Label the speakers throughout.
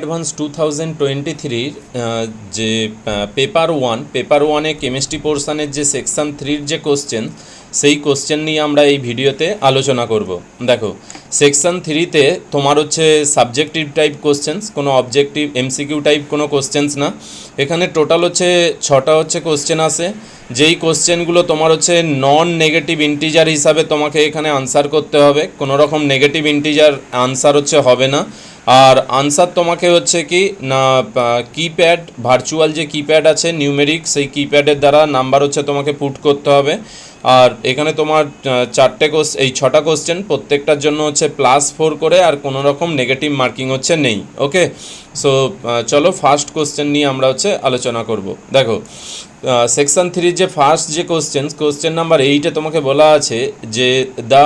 Speaker 1: Advance 2023 যে paper ওয়ানে chemistry পোর্শনের যে সেকশন 3 যে কোশ্চেন সেই কোশ্চেন নিয়ে আমরা এই ভিডিওতে আলোচনা করব। দেখো সেকশন 3তে তোমার হচ্ছে সাবজেক্টিভ টাইপ কোশ্চেন্স, কোনো অবজেক্টিভ এমসিকিউ টাইপ কোনো কোশ্চেন্স না। এখানে টোটাল হচ্ছে 6টা হচ্ছে কোশ্চেন আসে, যেই কোশ্চেনগুলো তোমার হচ্ছে নন নেগেটিভ ইন্টিজার হিসাবে তোমাকে এখানে আনসার করতে হবে, কোনো রকম নেগেটিভ ইন্টিজার আনসার হচ্ছে হবে না। আর আনসার তোমাকে হচ্ছে কি না কিপ্যাড, ভার্চুয়াল যে কিপ্যাড আছে নিউমেরিক, সেই কিপ্যাডের দ্বারা নাম্বার হচ্ছে তোমাকে পুট করতে হবে। আর এখানে তোমার 6টা কোশ্চেন, প্রত্যেকটার জন্য হচ্ছে +4 করে, আর কোনো রকম নেগেটিভ মার্কিং হচ্ছে নেই। ওকে, সো চলো ফার্স্ট কোশ্চেন নিয়ে আমরা হচ্ছে আলোচনা করব। দেখো সেকশন 3 যে ফার্স্ট যে কোশ্চেন নাম্বার 8-এ তোমাকে বলা আছে যে the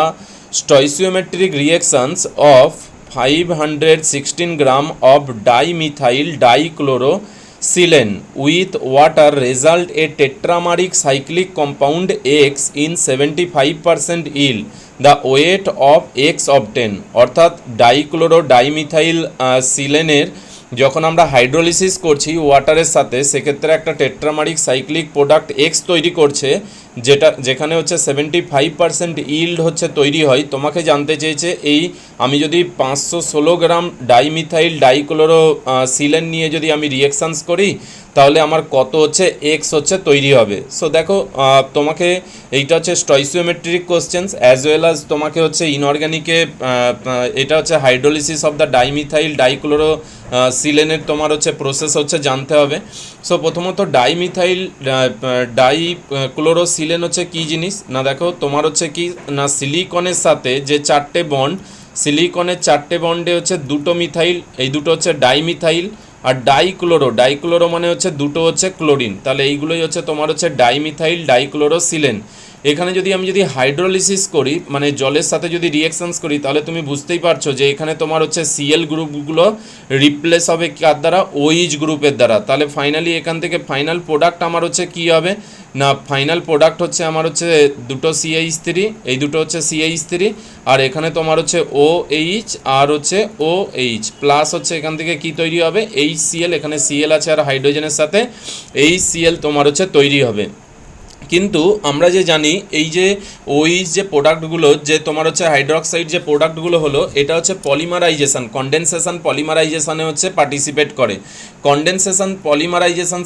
Speaker 1: stoichiometric reactions of 516 gram of dimethyl dichlorosilane with water result a tetrameric cyclic compound X in 75% yield. The weight of X obtained, অর্থাৎ ডাইমিথাইল সিলেনের যখন আমরা হাইড্রোলিসিস করছি ওয়াটারের সাথে, সেক্ষেত্রে একটা টেট্রামারিক সাইক্লিক প্রোডাক্ট এক্স তৈরি করছে, যেখানে হচ্ছে 75% ইল্ড হচ্ছে তৈরি হয়। তোমাকে জানতে চেয়েছে এই আমি যদি 516 গ্রাম ডাইমিথাইল ডাইক্লোরোসিলেন নিয়ে যদি আমি রিঅ্যাকশানস করি তাহলে আমার কত হচ্ছে এক্স হচ্ছে তৈরি হবে। সো দেখো তোমাকে এইটা হচ্ছে stoichiometric questions as well as তোমাকে হচ্ছে ইনঅর্গ্যানিকে এটা হচ্ছে হাইড্রোলিসিস অফ দ্য ডাইমিথাইল ডাইক্লোরোসিলেনের তোমার হচ্ছে প্রসেস হচ্ছে জানতে হবে। সো প্রথমত ডাইমিথাইল ডাইক্লোরোসিলেন হচ্ছে কী জিনিস না, দেখো তোমার হচ্ছে কি না সিলিকনের সাথে যে 4টে বন্ড, সিলিকনের 4টে বন্ডে হচ্ছে 2টো মিথাইল, এই দুটো হচ্ছে ডাইমিথাইল। আর ডাইক্লোরো মানে হচ্ছে 2টো হচ্ছে ক্লোরিন, তাহলে এইগুলোই হচ্ছে তোমার হচ্ছে ডাইমিথাইল ডাইক্লোরোসিলেন। এখানে আমি যদি হাইড্রোলিসিস করি মানে জলের সাথে যদি রিঅ্যাকশনস করি তাহলে তুমি বুঝতেই পারছো যে এখানে তোমার হচ্ছে সিএল গ্রুপগুলো রিপ্লেস হবে কার দ্বারা, ওইচ গ্রুপের দ্বারা। তাহলে ফাইনালি এখান থেকে ফাইনাল প্রোডাক্ট আমার হচ্ছে কী হবে না, ফাইনাল প্রোডাক্ট হচ্ছে আমার হচ্ছে 2টো CH3, এই দুটো হচ্ছে CH3, আর এখানে তোমার হচ্ছে OH আর হচ্ছে OH প্লাস হচ্ছে এখান থেকে কি তৈরি হবে HCl, এখানে Cl আছে আর হাইড্রোজেনের সাথে HCl তোমার হচ্ছে তৈরি হবে। কিন্তু আমরা যে জানি এই যে ওইচ যে প্রোডাক্টগুলো যে তোমার হচ্ছে হাইড্রক্সাইড যে প্রোডাক্টগুলো হলো, এটা হচ্ছে পলিমারাইজেশন, কন্ডেনসেশন পলিমারাইজেশনে হচ্ছে পার্টিসিপেট করে। কন্ডেনসেশন পলিমারাইজেশন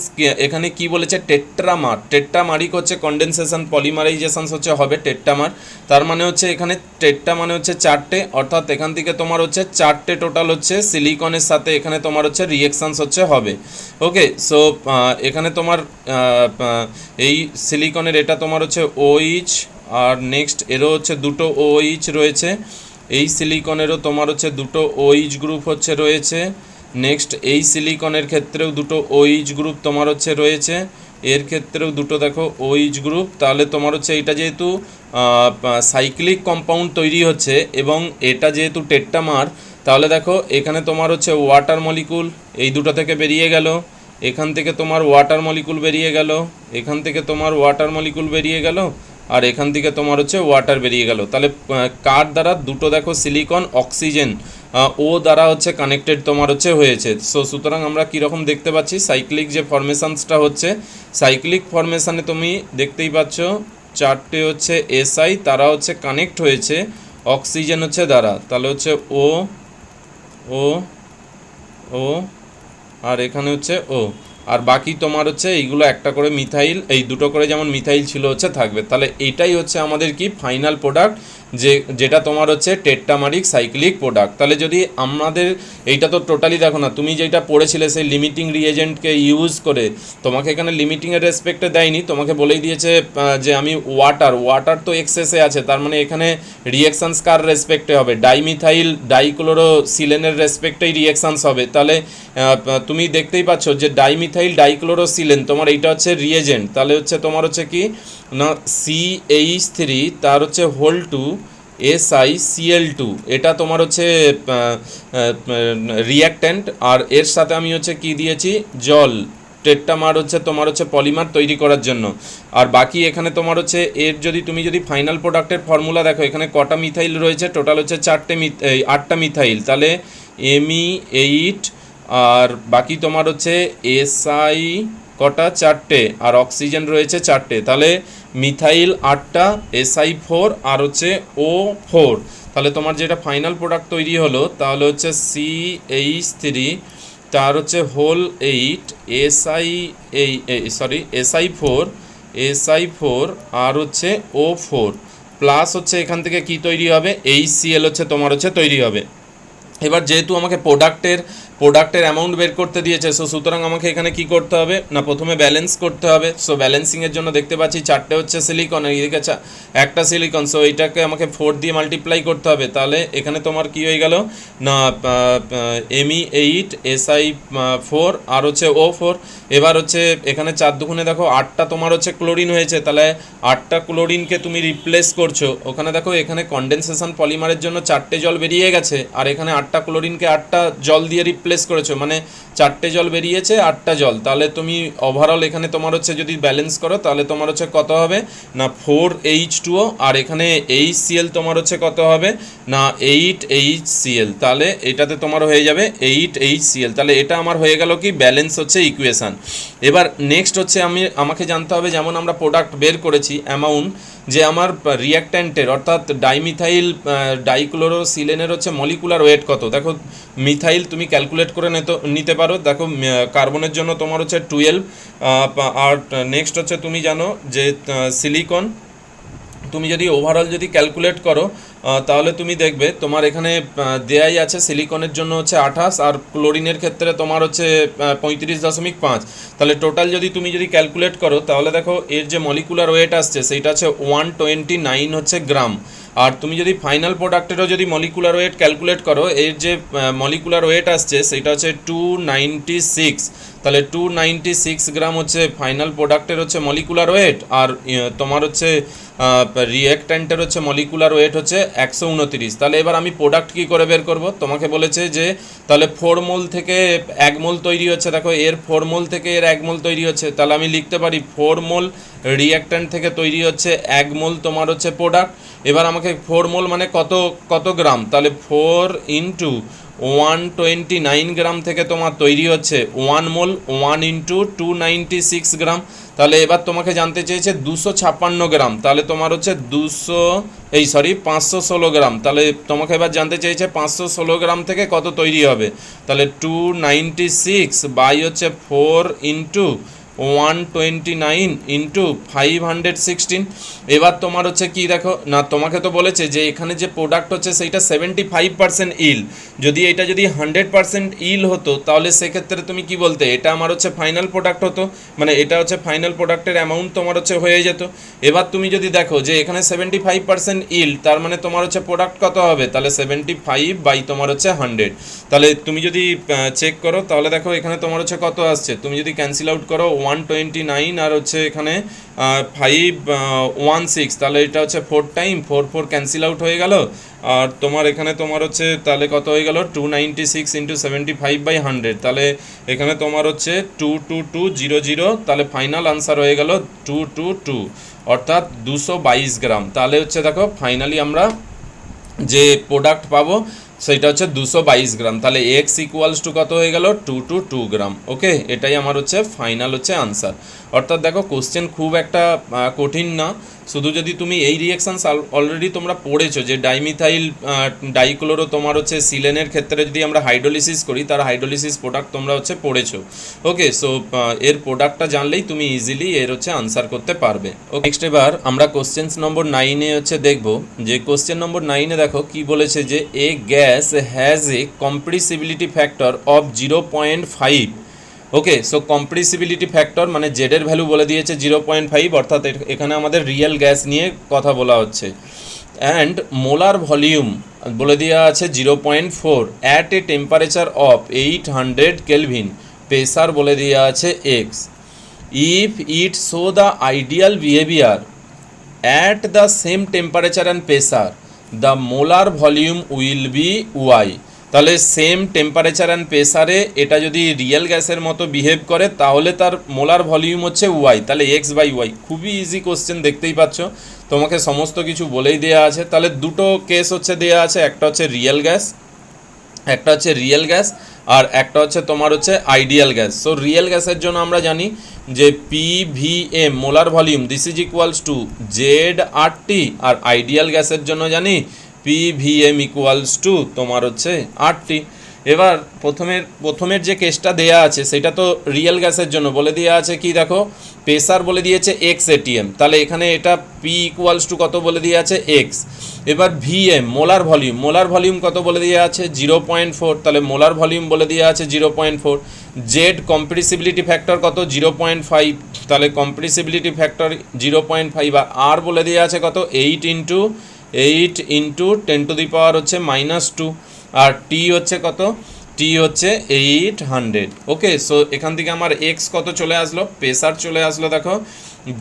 Speaker 1: এখানে কি বলেছে, টেট্রামারিক হচ্ছে কন্ডেনসেশন পলিমারাইজেশন হচ্ছে হবে টেট্রামার। তার মানে হচ্ছে এখানে টেট্রা মানে হচ্ছে 4টে, অর্থাৎ এখান থেকে তোমার হচ্ছে 4টে টোটাল হচ্ছে সিলিকনের সাথে এখানে তোমার হচ্ছে রিঅ্যাকশনস হচ্ছে হবে। ওকে, সো এখানে তোমার এই সিলিকনের এটা তোমার হচ্ছে OH, আর নেক্সট এরও হচ্ছে 2টো OH রয়েছে, এই সিলিকনেরও তোমার হচ্ছে 2টো OH গ্রুপ হচ্ছে রয়েছে। নেক্সট এই সিলিকনের ক্ষেত্রেও 2টো OH গ্রুপ তোমার হচ্ছে রয়েছে, এর ক্ষেত্রেও 2টো দেখো OH গ্রুপ। তাহলে তোমার হচ্ছে এইটা যেহেতু সাইক্লিক কম্পাউন্ড তৈরি হচ্ছে এবং এটা যেহেতু টেট্রামার, তাহলে দেখো এখানে তোমার হচ্ছে ওয়াটার মলিকুল এই দুটো থেকে বেরিয়ে গেল, এখান থেকে তোমার ওয়াটার মলিকুল বেরিয়ে গেল, এখান থেকে তোমার ওয়াটার মলিকুল বেরিয়ে গেল, আর এখান থেকে তোমার হচ্ছে ওয়াটার বেরিয়ে গেল। তাহলে কার দ্বারা, দুটো দেখো সিলিকন অক্সিজেন ও দ্বারা হচ্ছে কানেক্টেড তোমার হচ্ছে হয়েছে। সো সুতরাং আমরা কীরকম দেখতে পাচ্ছি সাইক্লিক যে ফরমেশনসটা হচ্ছে, সাইক্লিক ফরমেশানে তুমি দেখতেই পাচ্ছ 4টে হচ্ছে SI তারা হচ্ছে কানেক্ট হয়েছে অক্সিজেন হচ্ছে দ্বারা, তাহলে হচ্ছে ও ও ও আর এখানে হচ্ছে ও, আর বাকি তোমার হচ্ছে এইগুলো একটা করে মিথাইল, এই দুটো করে যেমন মিথাইল ছিল হচ্ছে থাকবে। তাহলে এইটাই হচ্ছে আমাদের কি ফাইনাল প্রোডাক্ট, যেটা তোমার হচ্ছে টেট্রামারিক সাইক্লিক প্রোডাক্ট। তাহলে যদি আমাদের এইটা তো টোটালি দেখো না, তুমি যেটা পড়েছিলে সেই লিমিটিং রিএজেন্টকে ইউজ করে, তোমাকে এখানে লিমিটিংয়ের রেসপেক্টে দেয়নি, তোমাকে বলেই দিয়েছে যে আমি ওয়াটার তো এক্সেসে আছে, তার মানে এখানে রিঅ্যাকশানস কার রেসপেক্টে হবে, ডাইমিথাইল ডাইক্লোরোসিলেনের রেসপেক্টেই রিঅ্যাকশানস হবে। তাহলে তুমি দেখতেই পাচ্ছ যে ডাইমিথাইল ডাইক্লোরোসিলেন তোমার এইটা হচ্ছে রিএজেন্ট, তাহলে হচ্ছে তোমার হচ্ছে কি না CH3 তার হচ্ছে হোল 2 SiCl2, এটা তোমার হচ্ছে রিঅ্যাক্ট্যান্ট, আর এর সাথে আমি হচ্ছে কি দিয়েছি জল, টেট্রামার হচ্ছে তোমার হচ্ছে পলিমার তৈরি করার জন্য। আর বাকি এখানে তোমার হচ্ছে এর তুমি যদি ফাইনাল প্রোডাক্টের ফর্মুলা দেখো, এখানে কটা মিথাইল রয়েছে, টোটাল হচ্ছে 8টা মিথাইল, তাহলে Me8 আর বাকি তোমার হচ্ছে এসআই কটা, চারটে, আর অক্সিজেন রয়েছে চারটে, তাহলে মিথাইল 8টা, SI4 আর হচ্ছে O4। তাহলে তোমার যেটা ফাইনাল প্রোডাক্ট তৈরি হলো তাহলে হচ্ছে CH3, তার হচ্ছে হোল 8, SI4 আর হচ্ছে O4 প্লাস হচ্ছে এখান থেকে কি তৈরি হবে, HCl হচ্ছে তোমার হচ্ছে তৈরি হবে। এবার যেহেতু আমাকে প্রোডাক্টের অ্যামাউন্ট বের করতে দিয়েছে, সো সুতরাং আমাকে এখানে কি করতে হবে না, প্রথমে ব্যালেন্স করতে হবে। সো ব্যালেন্সিংয়ের জন্য দেখতে পাচ্ছি চারটে হচ্ছে সিলিকন, এদিকে একটা সিলিকন, সো এইটাকে আমাকে 4 দিয়ে মাল্টিপ্লাই করতে হবে। তাহলে এখানে তোমার কি হয়ে গেল না Me8 Si4 আর হচ্ছে O4। এবার হচ্ছে এখানে 4 দুগুণে দেখো 8টা তোমার হচ্ছে ক্লোরিন হয়েছে, তাহলে 8টা ক্লোরিনকে তুমি রিপ্লেস করছো। ওখানে দেখো এখানে কনডেনসেশন পলিমারের জন্য 4টে জল বেরিয়ে গেছে, আর এখানে 8টা ক্লোরিনকে 8টা জল দিয়ে রিপ্লেস করেছো, মানে 4টে জল বেরিয়েছে 8টা জল। তাহলে তুমি ওভারঅল এখানে তোমার হচ্ছে যদি ব্যালেন্স করো তাহলে তোমার হচ্ছে কত হবে না 4H2O, আর এখানে HCl তোমার হচ্ছে কত হবে না 8HCl। তাহলে এটাতে তোমার হয়ে যাবে 8HCl। তাহলে এটা আমার হয়ে গেল কি ব্যালেন্স হচ্ছে ইকুয়েশান। এবার নেক্সট হচ্ছে আমাকে জানতে হবে, যেমন আমরা প্রোডাক্ট বের করেছি অ্যামাউন্ট, যে আমার রিঅ্যাক্ট্যান্টের অর্থাৎ ডাইমিথাইল ডাইক্লোরোসিলেনের হচ্ছে মলিকুলার ওয়েট কত। দেখো মিথাইল তুমি ক্যালকুলেট করে নিতে পারো। দেখো কার্বনের জন্য তোমার হচ্ছে 12, আর নেক্সট হচ্ছে তুমি জানো যে সিলিকন তুমি যদি ওভারঅল যদি ক্যালকুলেট করো তাহলে তুমি দেখবে তোমার এখানে দেয়াই আছে সিলিকনের জন্য হচ্ছে 28, আর ক্লোরিনের ক্ষেত্রে তোমার হচ্ছে 35.5। তাহলে টোটাল তুমি যদি ক্যালকুলেট করো তাহলে দেখো এর যে মলিকুলার ওয়েট আসছে সেইটা হচ্ছে 129 হচ্ছে গ্রাম। আর তুমি যদি ফাইনাল প্রোডাক্টেরও যদি মলিকুলার ওয়েট ক্যালকুলেট করো, এর যে মলিকুলার ওয়েট আসছে সেটা হচ্ছে 296। তাহলে 296 গ্রাম হচ্ছে ফাইনাল প্রোডাক্টের হচ্ছে মলিকুলার ওয়েট, আর তোমার হচ্ছে রিঅ্যাক্ট্যান্টের হচ্ছে মলিকুলার ওয়েট হচ্ছে 129। তাহলে এবার আমি প্রোডাক্ট কী করে বের করব, তোমাকে বলেছে যে তাহলে 4 মোল থেকে 1 মোল তৈরি হচ্ছে। দেখো এর 4 মোল থেকে এর 1 মোল তৈরি হচ্ছে, তাহলে আমি লিখতে পারি 4 মোল রিঅ্যাক্ট্যান্ট থেকে তৈরি হচ্ছে 1 মোল তোমার হচ্ছে প্রোডাক্ট। এবার আমাকে 4 মোল মানে কত গ্রাম, তাহলে 4 ইন্টু 129 গ্রাম থেকে তোমার তৈরি হচ্ছে 1 মোল, 1 ইন্টু 296 গ্রাম। তাহলে এবার তোমাকে জানতে চেয়েছে 256 গ্রাম, তাহলে তোমার হচ্ছে 516 গ্রাম। তাহলে তোমাকে এবার জানতে চেয়েছে 516 গ্রাম থেকে কত তৈরি হবে, তাহলে 296 বাই হচ্ছে 4 ইন্টু 129 ইন্টু 516। এবার তোমার হচ্ছে কি দেখো না, তোমাকে তো বলেছে যে এখানে যে প্রোডাক্ট হচ্ছে সেইটা 75% ইল। যদি এটা যদি 100% ইল হতো তাহলে সেক্ষেত্রে তুমি কি বলতে, এটা আমার হচ্ছে ফাইনাল প্রোডাক্ট হতো, মানে এটা হচ্ছে ফাইনাল প্রোডাক্টের অ্যামাউন্ট তোমার হচ্ছে হয়ে যেত। এবার তুমি যদি দেখো যে এখানে 75% ইল, তার মানে তোমার হচ্ছে প্রোডাক্ট কত হবে, তাহলে 75 বাই তোমার হচ্ছে 100। তাহলে তুমি যদি চেক করো তাহলে দেখো এখানে তোমার হচ্ছে কত আসছে, তুমি যদি ক্যান্সেল আউট করো 129 আর হচ্ছে এখানে 516, তাহলে এটা হচ্ছে 4 টাইম 4 ক্যান্সেল আউট হয়ে গেল। আর তোমার এখানে তোমার হচ্ছে তাহলে কত হয়ে গেল 296 ইন্টু 75/100, তাহলে এখানে তোমার হচ্ছে 22200, তাহলে ফাইনাল আনসার হয়ে গেল 222, অর্থাৎ 222 গ্রাম। তাহলে হচ্ছে দেখো ফাইনালি আমরা যে প্রোডাক্ট পাবো সেটা হচ্ছে 222 গ্রাম। তাহলে এক্স ইকুয়ালস টু কত হয়ে গেল 222 গ্রাম। ওকে, এটাই আমার হচ্ছে ফাইনাল হচ্ছে আনসার। অর্থাৎ দেখো কোশ্চেন খুব একটা কঠিন না, শুধু যদি তুমি এই রিঅ্যাকশানস অলরেডি তোমরা পড়েছো যে ডাইমিথাইল ডাইক্লোরো তোমার হচ্ছে সিলেনের ক্ষেত্রে যদি আমরা হাইড্রোলিসিস করি তার হাইড্রোলিসিস প্রোডাক্ট তোমরা হচ্ছে পড়েছো। ওকে, সো এর প্রোডাক্টটা জানলেই তুমি ইজিলি এর হচ্ছে আনসার করতে পারবে। ওকে, নেক্সট এবার আমরা কোশ্চেন নম্বর 9-এ হচ্ছে দেখবো যে কোশ্চেন নম্বর 9-এ দেখো কি বলেছে যে a gas has a compressibility factor of 0.5। Okay, so compressibility factor মানে জেডের ভ্যালু বলে দিয়েছে 0.5, অর্থাৎ এখানে আমাদের রিয়েল গ্যাস নিয়ে কথা বলা হচ্ছে। অ্যান্ড মোলার ভলিউম বলে দেওয়া আছে 0.4 at a temperature of 800 kelvin, pressure বলে দেওয়া আছে X. If it show the ideal behaviour at the same temperature and pressure, the molar volume will be Y. তাহলে সেম টেম্পারেচার অ্যান্ড প্রেসারে এটা যদি রিয়েল গ্যাসের মতো বিহেভ করে তাহলে তার মোলার ভলিউম হচ্ছে ওয়াই, তাহলে এক্স বাই ওয়াই। খুবই ইজি কোশ্চেন, দেখতেই পাচ্ছ তোমাকে সমস্ত কিছু বলেই দেওয়া আছে। তাহলে দুটো কেস হচ্ছে দেওয়া আছে, একটা হচ্ছে রিয়েল গ্যাস একটা হচ্ছে রিয়েল গ্যাস আর একটা হচ্ছে তোমার হচ্ছে আইডিয়াল গ্যাস। সো রিয়েল গ্যাসের জন্য আমরা জানি যে PVM molar volume this is equals to ZRT, আর আইডিয়াল গ্যাসের জন্য জানি PVM ইকুয়ালস টু তোমার হচ্ছে RT। এবার প্রথমের যে কেসটা দেয়া আছে সেটা তো রিয়েল গ্যাসের জন্য বলে দেওয়া আছে কি দেখো, প্রেসার বলে দিয়েছে x ATM, তাহলে এখানে এটা P ইকুয়ালস টু কত বলে দেওয়া আছে x। এবার VM মোলার ভলিউম কত বলে দেওয়া আছে 0.4, তাহলে মোলার ভলিউম বলে দেওয়া আছে 0.4। Z কম্প্রেসিবিলিটি ফ্যাক্টর কত 0.5, তাহলে কম্প্রেসিবিলিটি ফ্যাক্টর 0.5, আর R বলে দেওয়া আছে কত 8 ইন্টু 10 টু দি পাওয়ার হচ্ছে -2, আর T হচ্ছে কত, T হচ্ছে 800। ওকে, সো এখান থেকে আমার এক্স কত চলে আসলো, প্রেসার চলে আসলো দেখো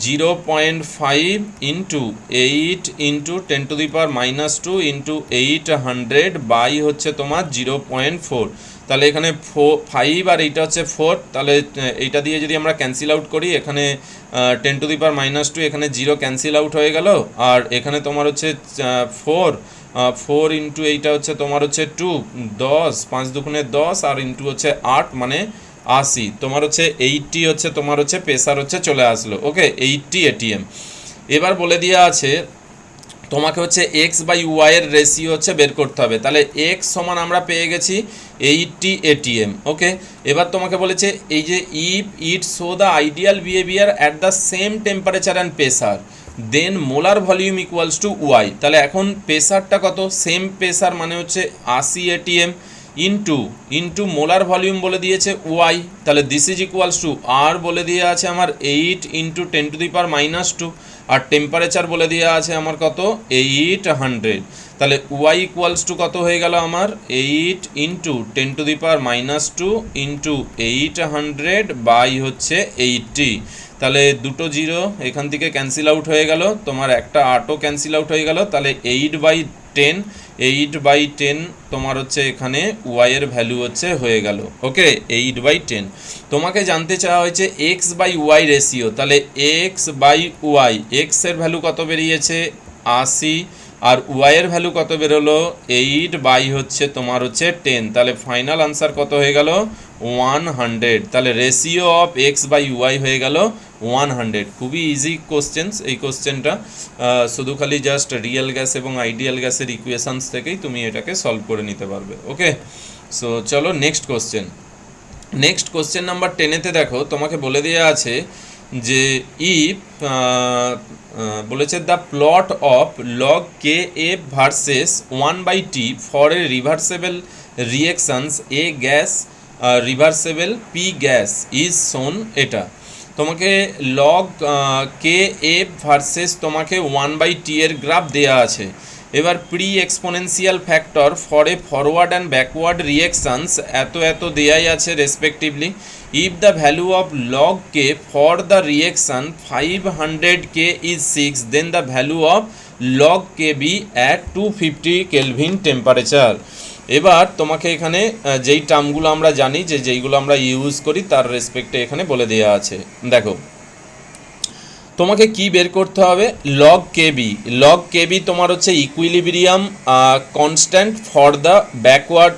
Speaker 1: 0.5 into 8 into 10 to the power -2 into 800 by হচ্ছে তোমার 0.4, তাহলে এখানে 5 আর এইটা হচ্ছে 4, তাহলে এইটা দিয়ে যদি আমরা ক্যান্সেল আউট করি এখানে 10 টু দি পাওয়ার -2, এখানে 0 ক্যান্সেল আউট হয়ে গেল, আর এখানে তোমার হচ্ছে 4 ইন্টু এইটা হচ্ছে তোমার হচ্ছে 2, 10, 5 দুগুণে 10, আর ইন্টু হচ্ছে 8 মানে 80, তোমার হচ্ছে 80 হচ্ছে তোমার হচ্ছে প্রেসার হচ্ছে চলে আসলো। ওকে, 80 ATM। এবার বলে দেওয়া আছে তোমাকে হচ্ছে এক্স বাই ওয়াই এর রেশিও হচ্ছে বের করতে হবে, তাহলে এক্স সমান আমরা পেয়ে গেছি 80 ATM। ওকে, এবার তোমাকে বলেছে এই যে if it show the ideal behaviour at the same temperature and pressure then molar volume equals to Y, তাহলে এখন প্রেসারটা কত, সেম প্রেসার মানে হচ্ছে 80 ATM ইন্টু মোলার ভলিউম বলে দিয়েছে ওয়াই, তাহলে দিস ইজ ইকুয়ালস টু আর বলে দিয়ে আছে আমার 8 ইন্টু 10 টু দি পাওয়ার -2, আর টেম্পারেচার বলে দেওয়া আছে আমার কত 800, তাহলে ওয়াই ইকুয়ালস টু কত হয়ে গেল আমার 8 into 10 to the power -2 into 800 by হচ্ছে 80, তাহলে দুটো জিরো এখান থেকে ক্যান্সেল আউট হয়ে গেল, তোমার একটা 8ও ক্যান্সেল আউট হয়ে গেল, তাহলে 8/10 তোমার হচ্ছে এখানে ওয়াই এর ভ্যালু হচ্ছে হয়ে গেল। ওকে, 8/10। তোমাকে জানতে চাওয়া হয়েছে এক্স বাই ওয়াই রেশিও, তাহলে এক্স বাই ওয়াই, এক্স এর ভ্যালু কত বেরিয়েছে 80, আর ওয়াই এর ভ্যালু কত বেরোলো 8 বাই হচ্ছে তোমার হচ্ছে 10, তাহলে ফাইনাল আনসার কত হয়ে গেল 100, তাহলে ratio of X by Y হয়ে গেল 100। খুবই ইজি কোশ্চেন্স এই কোশ্চেনটা, শুধু খালি জাস্ট রিয়েল গ্যাস এবং আইডিয়াল গ্যাসের ইকুয়েশনস থেকেই তুমি এটাকে সলভ করে নিতে পারবে। ওকে, সো চলো নেক্সট কোশ্চেন নাম্বার 10-এতে দেখো তোমাকে বলে দেওয়া আছে যে ইফ বলেছে the plot of log K F versus 1/t for a reversible reactions a gas reversible P gas is শোন, এটা তোমাকে লগ কে এফ ভার্সেস তোমাকে 1/t এর গ্রাফ দেয়া আছে। এবার pre exponential factor for a forward and backward reactions এত দেয়াই আছে respectively. If the value of log K for the reaction 500K is 6, then the value of log K B at 250 kelvin temperature. এবার তোমাকে এখানে যেই টার্মগুলো আমরা জানি যেইগুলো আমরা ইউজ করি তার রেসপেক্টে এখানে বলে দেওয়া আছে। দেখো তোমাকে কি বের করতে হবে, লগ কেবি তোমার হচ্ছে equilibrium constant for the backward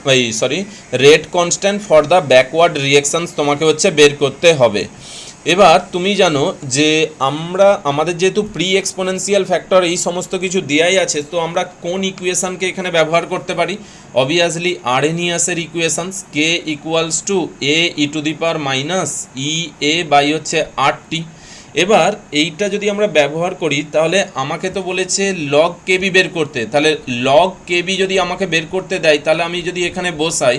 Speaker 1: rate constant for the backward reactions তোমাকে হচ্ছে বের করতে হবে। এবার তুমি জানো যে আমাদের যেহেতু প্রি এক্সপোনেনশিয়াল ফ্যাক্টর এই সমস্ত কিছু দেয়াই আছে, তো আমরা কোন ইকুয়েশনকে এখানে ব্যবহার করতে পারি, অবভিয়াসলি আরহেনিয়াসের equations K equals to A E to the power minus E A by হচ্ছে RT। এবার এইটা যদি আমরা ব্যবহার করি তাহলে আমাকে তো বলেছে লগ কেবি বের করতে, তাহলে লগ কেবি যদি আমাকে বের করতে দেয় তাহলে আমি যদি এখানে বসাই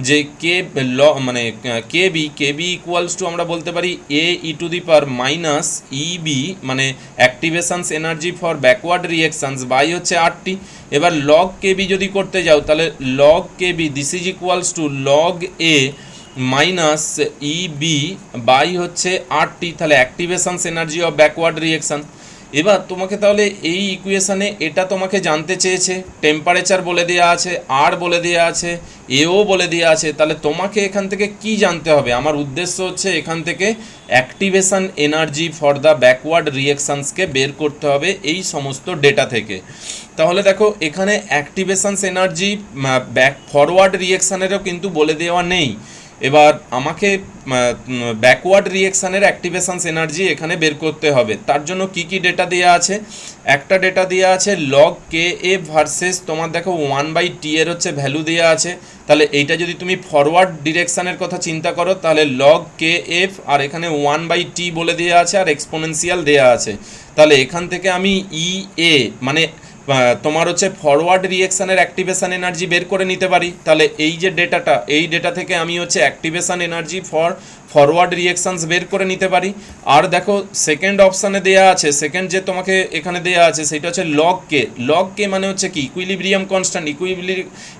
Speaker 1: যে কেবি ইকুয়ালস টু আমরা বলতে পারি এ E to the power minus E B মানে activations energy for backward reactions by হচ্ছে RT। এবার লগ কেবি যদি করতে যাও তাহলে log K B this is equals to log A minus E B by হচ্ছে RT, তাহলে activations energy of backward reaction. এবার তোমাকে তাহলে এই ইকুয়েশানে এটা তোমাকে জানতে চেয়েছে, টেম্পারেচার বলে দেওয়া আছে, আর বলে দেওয়া আছে, এও বলে দেওয়া আছে, তাহলে তোমাকে এখান থেকে কি জানতে হবে? আমার উদ্দেশ্য হচ্ছে এখান থেকে activation energy for the backward রিয়েকশানসকে বের করতে হবে এই সমস্ত ডেটা থেকে। তাহলে দেখো এখানে অ্যাক্টিভেশনস এনার্জি ব্যাক ফরওয়ার্ড রিয়েকশানেরও কিন্তু বলে দেওয়া নেই। এবার আমাকে ব্যাকওয়ার্ড রিয়েকশানের অ্যাক্টিভেশনস এনার্জি এখানে বের করতে হবে। তার জন্য কি কি ডেটা দেওয়া আছে? একটা ডেটা দেওয়া আছে লগ কে এফ ভার্সেস তোমার দেখো 1/t এর হচ্ছে ভ্যালু দেওয়া আছে। তাহলে এইটা যদি তুমি ফরওয়ার্ড ডিরেকশানের কথা চিন্তা করো তাহলে লগ কে এফ আর এখানে 1/t বলে দেওয়া আছে আর এক্সপোনেনশিয়াল দেওয়া আছে। তাহলে এখান থেকে আমি ই এ মানে তোমার হচ্ছে ফরওয়ার্ড রিয়েকশানের অ্যাক্টিভেশন এনার্জি বের করে নিতে পারি। তাহলে এই যে ডেটাটা, এই ডেটা থেকে আমি হচ্ছে অ্যাক্টিভেশন এনার্জি ফর ফরওয়ার্ড রিয়েকশানস বের করে নিতে পারি। আর দেখো সেকেন্ড অপশানে দেওয়া আছে, সেকেন্ড যে তোমাকে এখানে দেওয়া আছে সেটা হচ্ছে লগ কে। লগ কে মানে হচ্ছে কি? Equilibrium constant.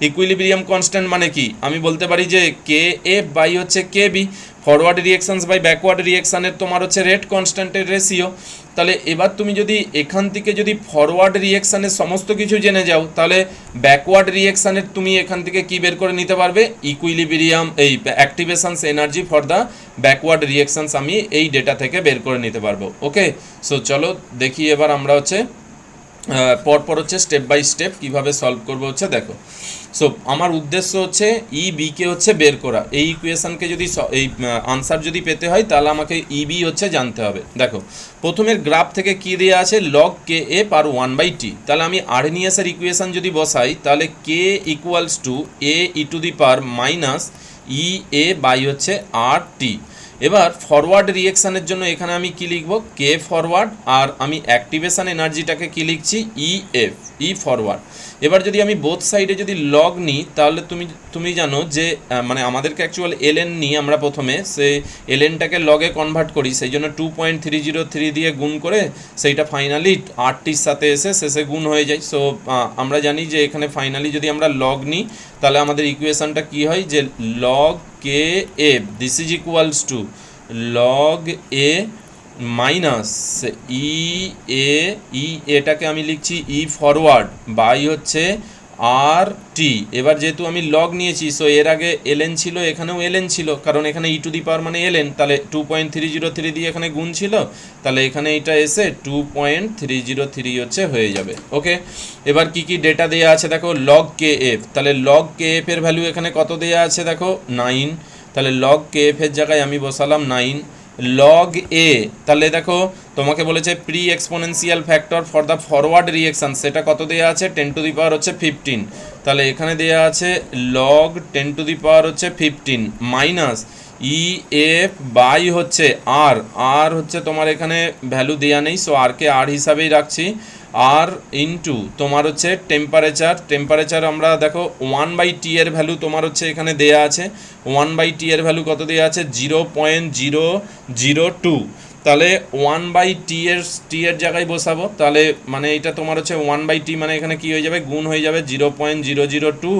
Speaker 1: ইকুইলিব্রিয়াম কনস্ট্যান্ট মানে কি? আমি বলতে পারি যে কে এফ বাই হচ্ছে K B, forward রিয়েকশানস by backward রিয়েকশানের তোমার হচ্ছে রেট কনস্ট্যান্টের রেশিও। তাহলে এবার তুমি যদি এখান থেকে যদি ফরওয়ার্ড রিয়েকশানের সমস্ত কিছু জেনে যাও তাহলে ব্যাকওয়ার্ড রিয়েকশানের তুমি এখান থেকে কি বের করে নিতে পারবে? ইকুইলিব্রিয়াম এই অ্যাক্টিভেশনস এনার্জি ফর দ্য ব্যাকওয়ার্ড রিয়েকশানস আমি এই ডেটা থেকে বের করে নিতে পারবো। ওকে, সো চলো দেখি এবার আমরা হচ্ছে পরপর হচ্ছে স্টেপ বাই স্টেপ কীভাবে সলভ করবো হচ্ছে দেখো। সো আমার উদ্দেশ্য হচ্ছে ই বিকে হচ্ছে বের করা। এই ইকুয়েশানকে যদি এই আনসার যদি পেতে হয় তাহলে আমাকে ই বি হচ্ছে জানতে হবে। দেখো প্রথমের গ্রাফ থেকে কী দেওয়া আছে? লগ কে এফ আর 1/t। তাহলে আমি আরএনএসের ইকুয়েশান যদি বসাই তাহলে K equals to A E to the power minus E A by হচ্ছে আর টি। এবার ফরওয়ার্ড রিয়েকশানের জন্য এখানে আমি কি লিখব? কে ফরওয়ার্ড, আর আমি অ্যাক্টিভেশন এনার্জিটাকে কি লিখছি? ই এফ, ই ফরওয়ার্ড। এবার যদি আমি বোথ সাইডে যদি লগ নিই তাহলে তুমি জানো যে মানে আমাদেরকে অ্যাকচুয়াল এলএন নিয়ে আমরা প্রথমে সে এলএনটাকে লগে কনভার্ট করি, সেই জন্য 2.303 দিয়ে গুণ করে সেইটা ফাইনালি আরটির সাথে এসে শেষে গুণ হয়ে যায়। সো আমরা জানি যে এখানে ফাইনালি যদি আমরা লগ নিই তাহলে আমাদের ইকুয়েশানটা কি হয়? যে log K F this is equals to log A minus E A, E এটাকে আমি লিখছি ই ফরওয়ার্ড বাই হচ্ছে আর টি। এবার যেহেতু আমি লগ নিয়েছি সো এর আগে এলএন ছিল, এখানেও এলএন ছিল, কারণ এখানে ই টু দি পাওয়ার মানে এলএন, তাহলে 2.303 দিয়ে এখানে গুণ ছিল, তাহলে এখানে এটা এসে 2.303 হচ্ছে হয়ে যাবে। ওকে, এবার কি কি ডেটা দেওয়া আছে দেখো। লগ কে এফ, তাহলে লগ কে এফ এর ভ্যালু এখানে কত দেওয়া আছে দেখো? 9। তাহলে লগ কে এফ এর জায়গায় আমি বসালাম 9। লগ এ, তাহলে দেখো তোমাকে বলেছে pre exponential factor for the forward reaction, সেটা কত দেওয়া আছে? 10 টু দি পাওয়ার হচ্ছে 15। তাহলে এখানে দেওয়া আছে লগ 10 টু দি পাওয়ার হচ্ছে 15 মাইনাস ই এফ বাই হচ্ছে আর, আর হচ্ছে তোমার এখানে ভ্যালু দেওয়া নেই সো আরকে আর হিসাবেই রাখছি, আর ইন্টু তোমার হচ্ছে টেম্পারেচার। টেম্পারেচার আমরা দেখো 1/t এর ভ্যালু তোমার হচ্ছে এখানে দেয়া আছে, 1/t এর ভ্যালু কত দেওয়া আছে? 0.002। তাহলে 1/t এর জায়গায় বসাবো, তাহলে মানে এটা তোমার হচ্ছে 1/t মানে এখানে কি হয়ে যাবে? গুণ হয়ে যাবে 0.002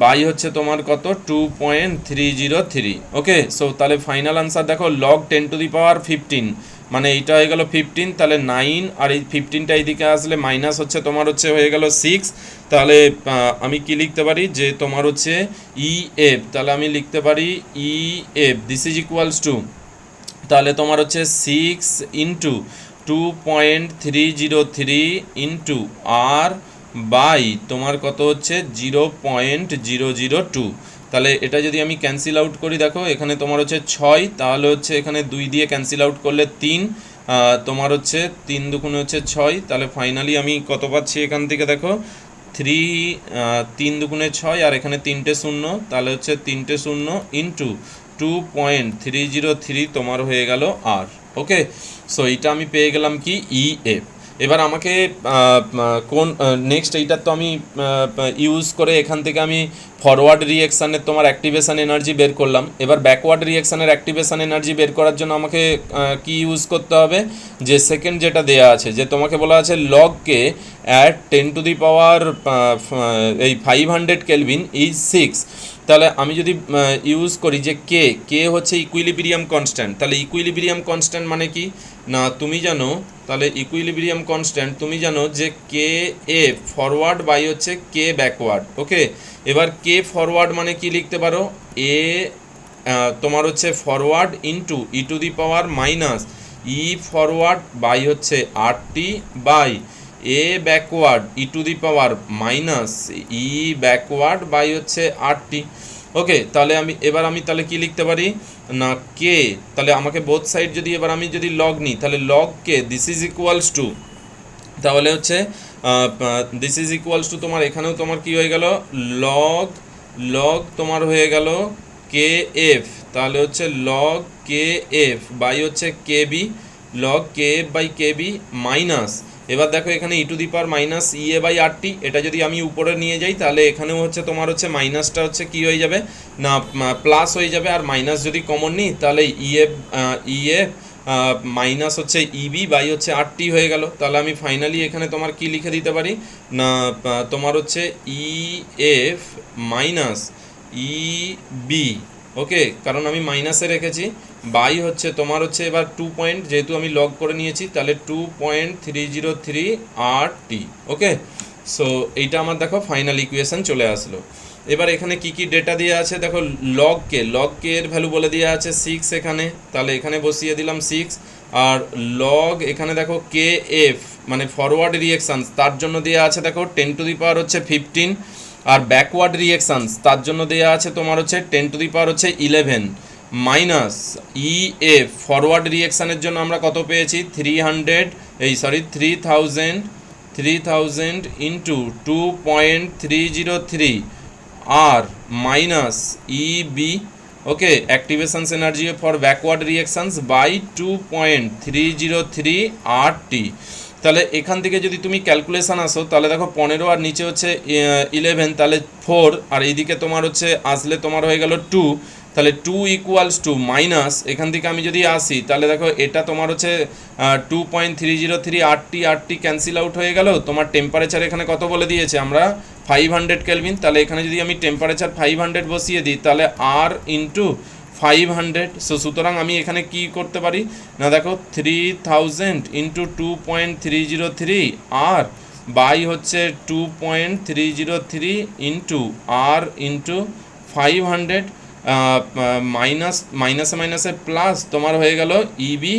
Speaker 1: বাই হচ্ছে তোমার কত? 2.303। ওকে, সো তাহলে ফাইনাল আনসার দেখো লগ 10 টু দি পাওয়ার 15 মানে এইটা হয়ে গেল 15, তাহলে 9 আর এই 15টা এইদিকে আসলে মাইনাস হচ্ছে তোমার হচ্ছে হয়ে গেল 6। তাহলে আমি কি লিখতে পারি? যে তোমার হচ্ছে ই এফ, তাহলে আমি লিখতে পারি E F this is equals two, তাহলে তোমার হচ্ছে 6 ইন্টু 2.303 ইন্টু আর বাই তোমার কত হচ্ছে 0.002। তাহলে এটা যদি আমি ক্যান্সেল আউট করি দেখো এখানে তোমার হচ্ছে 6, তাহলে হচ্ছে এখানে 2 দিয়ে ক্যান্সেল আউট করলে 3, তোমার হচ্ছে 3 দুগুণে হচ্ছে 6, তাহলে ফাইনালি আমি কত পাচ্ছি এখান থেকে দেখো 3 দুগুণে 6 আর এখানে 3টে শূন্য, তাহলে হচ্ছে 3টে শূন্য ইন্টু 2.303 তোমার হয়ে গেল আর। ওকে, সো এইটা আমি পেয়ে গেলাম কি? E F. এবার আমাকে কোন নেক্সট এইটার তো আমি ইউজ করে এখান থেকে আমি ফরওয়ার্ড রিঅ্যাকশানের তোমার অ্যাক্টিভেশন এনার্জি বের করলাম। এবার ব্যাকওয়ার্ড রিঅ্যাকশানের অ্যাক্টিভেশন এনার্জি বের করার জন্য আমাকে কি ইউজ করতে হবে, যে সেকেন্ড যেটা দেয়া আছে, যে তোমাকে বলা আছে লগকে অ্যাট 10⁻⁴ এই 500 কেলভিন ইজ 6। তাহলে আমি যদি ইউজ করি যে কে হচ্ছে ইকুইলিব্রিয়াম কনস্ট্যান্ট, তাহলে ইকুইলিব্রিয়াম কনস্ট্যান্ট মানে কি না তুমি জানো, তাহলে ইকুইলিব্রিয়াম কনস্ট্যান্ট তুমি জানো যে কে এ ফরওয়ার্ড বাই হচ্ছে কে ব্যাকওয়ার্ড। ওকে, এবার কে ফরওয়ার্ড মানে কি লিখতে পারো, এ তোমার হচ্ছে forward into e⁻ forward by হচ্ছে RT by A backward e⁻ backward by হচ্ছে RT। ওকে, তাহলে আমি তাহলে কি লিখতে পারি না কে, তাহলে আমাকে বোথ সাইড যদি এবার আমি যদি লগ নিই, তাহলে log K this is equals two, তাহলে হচ্ছে দিস ইজ ইকুয়ালস টু তোমার এখানেও তোমার কি হয়ে গেল লগ তোমার হয়ে গেল কে এফ, তাহলে হচ্ছে লগ কে এফ বাই হচ্ছে K B, log K F by K B minus, এবার দেখো এখানে e⁻ বাই RT, এটা যদি আমি উপরে নিয়ে যাই তাহলে এখানেও হচ্ছে তোমার হচ্ছে মাইনাসটা হচ্ছে কি হয়ে যাবে না প্লাস হয়ে যাবে, আর মাইনাস যদি কমন নিই তাহলে ইএফ মাইনাস হচ্ছে ইবি বাই হচ্ছে RT হয়ে গেল। তাহলে আমি ফাইনালি এখানে তোমার কি লিখে দিতে পারি না তোমার হচ্ছে ইএফ মাইনাস ইবি, ওকে, কারণ আমি মাইনাসে রেখেছি, বাই হচ্ছে তোমার হচ্ছে এবার 2 পয়েন্ট, যেহেতু আমি লগ করে নিয়েছি তাহলে 2.303 RT। ওকে, সো এইটা আমার দেখো ফাইনাল ইকুয়েশন চলে আসলো। এবার এখানে কি কি ডেটা দেওয়া আছে দেখো, লগ কে এর ভ্যালু বলে দেওয়া আছে 6 এখানে, তাহলে এখানে বসিয়ে দিলাম 6, আর লগ এখানে দেখো কে এফ মানে ফরওয়ার্ড রিঅ্যাকশানস তার জন্য দেওয়া আছে দেখো 10⁻15, আর ব্যাকওয়ার্ড রিঅ্যাকশানস তার জন্য দেওয়া আছে তোমার হচ্ছে 10⁻11 মাইনাস ইএফ ফরওয়ার্ড রিঅ্যাকশানের জন্য আমরা কত পেয়েছি 3000 into 2.303 R minus E B, okay, activations energy for backward reactions by 2.303 RT। তাহলে এখান থেকে যদি তুমি ক্যালকুলেশান আসো তাহলে দেখো 15 আর নিচে হচ্ছে 11, তাহলে 4, আর এইদিকে তোমার হচ্ছে আসলে তোমার হয়ে গেল 2, তাহলে 2 ইকুয়ালস টু মাইনাস এখান থেকে আমি যদি আসি তাহলে দেখো এটা তোমার হচ্ছে 2.303 RT ক্যান্সেল আউট হয়ে গেল, তোমার টেম্পারেচার এখানে কত বলে দিয়েছে আমরা 500 কেলভিন, তাহলে এখানে যদি আমি টেম্পারেচার 500 বসিয়ে দিই তাহলে R ইন্টু 500, সুতরাং আমি এখানে কি করতে পারি না দেখো 3000 ইন্টু 2.303 আর বাই হচ্ছে 2.303 ইন্টু R ইন্টু 500 মাইনাসে প্লাস তোমার হয়ে গেল ইবি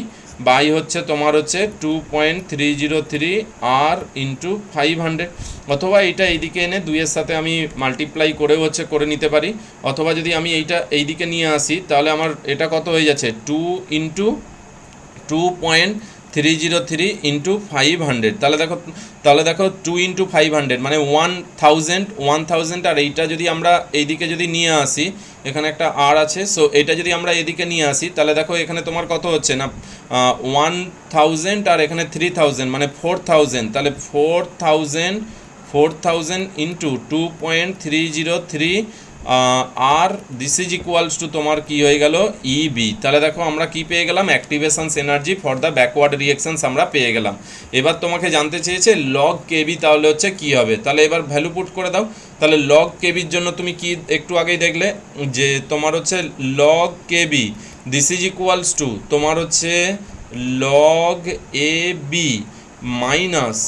Speaker 1: বাই হচ্ছে তোমার হচ্ছে 2.303 আর ইন্টু 500, অথবা এইটা এইদিকে এনে 2-এর সাথে আমি মাল্টিপ্লাই করেও হচ্ছে করে নিতে পারি, অথবা যদি আমি এইটা এইদিকে নিয়ে আসি তাহলে আমার এটা কত হয়ে যাচ্ছে 2 ইন্টু 2.303 ইন্টু 500, তাহলে দেখো 2 ইন্টু 500 মানে 1000, আর এইটা যদি আমরা এইদিকে যদি নিয়ে আসি এখানে একটা আর আছে, সো এটা যদি আমরা এদিকে নিয়ে আসি তাহলে দেখো এখানে তোমার কত হচ্ছে না 1000 আর এখানে 3000 মানে 4000, তাহলে 4000 ইন্টু 2.303 আর দিস ইজ ইকুয়ালস টু তোমার কি হয়ে গেল ইবি। তাহলে দেখো আমরা কি পেয়ে গেলাম activations energy for the backward reactions আমরা পেয়ে গেলাম। এবার তোমাকে জানতে চেয়েছে লগ কেবি তাহলে হচ্ছে কি হবে, তাহলে এবার ভ্যালু পুট করে দাও। তাহলে লগ কেবির জন্য তুমি কি একটু আগেই দেখলে যে তোমার হচ্ছে log K B this is equals to তোমার হচ্ছে log A B minus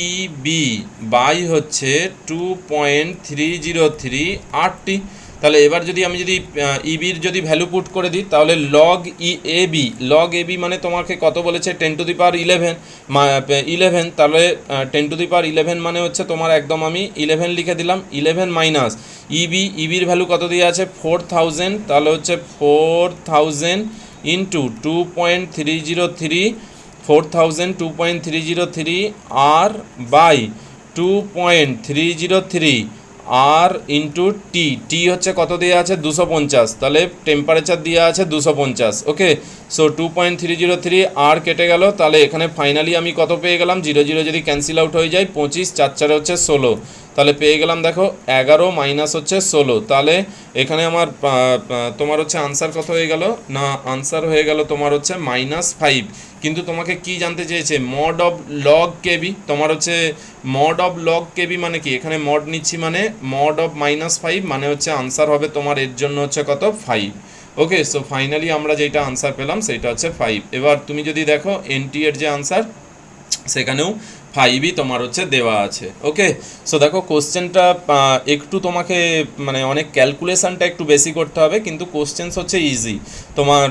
Speaker 1: E B by হচ্ছে 2.303 RT। তাহলে এবার যদি আমি যদি ইবির যদি ভ্যালু পুট করে দিই তাহলে লগ এ বি মানে তোমাকে কত বলেছে 10⁻11, তাহলে 10⁻11 মানে হচ্ছে তোমার একদম আমি 11 লিখে দিলাম, 11 মাইনাস ইবির ভ্যালু কত দিয়ে আছে 4000, তাহলে হচ্ছে 4000 into 2.303 2.303 R by 2.303 R into T হচ্ছে কত দেওয়া আছে 250, তাহলে টেম্পারেচার দেওয়া আছে 250। ওকে, সো 2.303 আর কেটে গেল, তাহলে এখানে ফাইনালি আমি কত পেয়ে গেলাম 0 0 যদি ক্যান্সেল আউট হয়ে যায় 25, 4 4 হচ্ছে 16, তাহলে পেয়ে গেলাম দেখো 11 মাইনাস হচ্ছে 16, তাহলে এখানে আমার তোমার হচ্ছে আনসার কত হয়ে গেল না, আনসার হয়ে গেল তোমার হচ্ছে -5। কিন্তু তোমাকে কি জানতে চেয়েছে, মড অফ লগ কেবি। তোমার হচ্ছে মড অফ লগ কেবি মানে কি, এখানে মড নিচ্ছি মানে মড অফ -5 মানে হচ্ছে আনসার হবে তোমার এর জন্য হচ্ছে কত 5। ওকে, সো ফাইনালি আমরা যেটা আনসার পেলাম সেটা হচ্ছে 5। এবার তুমি যদি দেখো এনটি এর যে আনসার সেখানেও 5ই তোমার হচ্ছে দেওয়া আছে। ওকে, সো দেখো কোশ্চেনটা একটু তোমাকে মানে অনেক ক্যালকুলেশনটা একটু বেশি করতে হবে, কিন্তু কোশ্চেন্স হচ্ছে ইজি। তোমার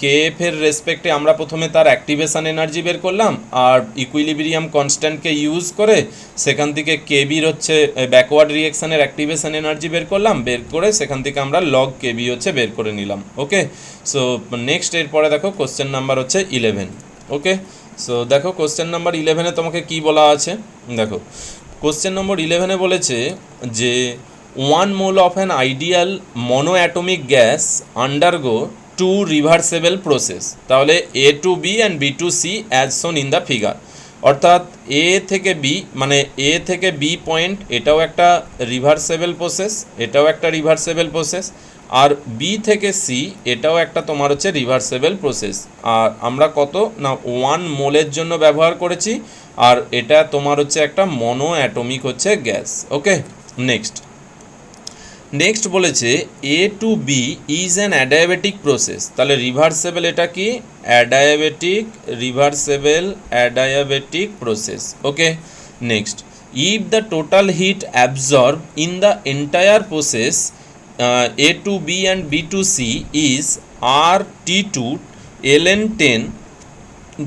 Speaker 1: কেএফ এর রেসপেক্টে আমরা প্রথমে তার অ্যাক্টিভেশন এনার্জি বের করলাম, আর ইকুইলিব্রিয়াম কনস্ট্যান্টকে ইউজ করে সেখান থেকে কেবির হচ্ছে ব্যাকওয়ার্ড রিয়েকশনের অ্যাক্টিভেশন এনার্জি বের করলাম, বের করে সেখান থেকে আমরা লগ কেবি হচ্ছে বের করে নিলাম। ওকে, সো নেক্সট এরপরে দেখো কোশ্চেন নাম্বার হচ্ছে 11। ওকে, সো দেখো কোশ্চেন নাম্বার 11-এ তোমাকে কি বলা আছে, দেখো কোশ্চেন নম্বর 11-এ বলেছে যে 1 mole of an ideal monoatomic gas undergo 2 reversible process. তাহলে A to B and B to C as shown in the figure. অর্থাৎ এ থেকে বি মানে এ থেকে বি পয়েন্ট, এটাও একটা রিভার্সেবল প্রসেস, এটাও একটা রিভার্সেবল প্রসেস, আর বি থেকে সি এটাও একটা তোমার হচ্ছে রিভার্সেবল প্রসেস। আর আমরা কত না 1 মোলের জন্য ব্যবহার করেছি, আর এটা তোমার হচ্ছে একটা মনো অ্যাটমিক হচ্ছে গ্যাস। ওকে, নেক্সট বলেছে A to B is an adiabatic process. তাহলে রিভার্সেবল এটা কি, adiabatic process. Okay, next if the total heat absorb in the entire process A to B and B to C is RT2 ln10,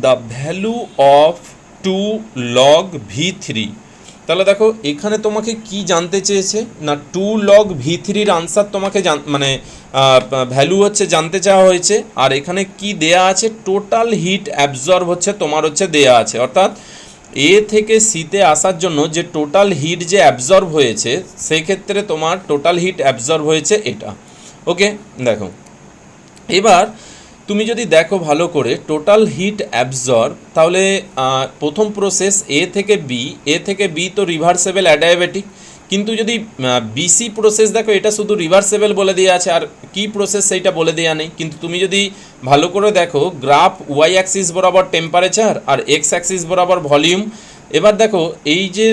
Speaker 1: the value of 2 log V3। তাহলে দেখো এখানে তোমাকে কি জানতে চেয়েছে না 2 log V3-র আনসার তোমাকে মানে ভ্যালু হচ্ছে জানতে চাওয়া হয়েছে, আর এখানে কি দেয়া আছে, টোটাল হিট অ্যাবজর্ব হচ্ছে তোমার হচ্ছে দেয়া আছে। অর্থাৎ এ থেকে সিতে আসার জন্য যে টোটাল হিট যে অ্যাবজর্ব হয়েছে সেই ক্ষেত্রে তোমার টোটাল হিট অ্যাবজর্ব হয়েছে এটা। ওকে, দেখো এবার তুমি যদি দেখো ভালো করে টোটাল হিট অ্যাবজর্ব, তাহলে প্রথম প্রসেস এ থেকে বি তো রিভার্সেবল অ্যাডায়াবেটিক, কিন্তু যদি বিসি প্রসেস দেখো এটা শুধু রিভার্সেবল বলে দেওয়া আছে, আর কি প্রসেস সেইটা বলে দেওয়া নেই। কিন্তু তুমি যদি ভালো করে দেখো গ্রাফ ওয়াই অ্যাক্সিস বরাবর টেম্পারেচার আর এক্স অ্যাক্সিস বরাবর ভলিউম, এবার দেখো এই যে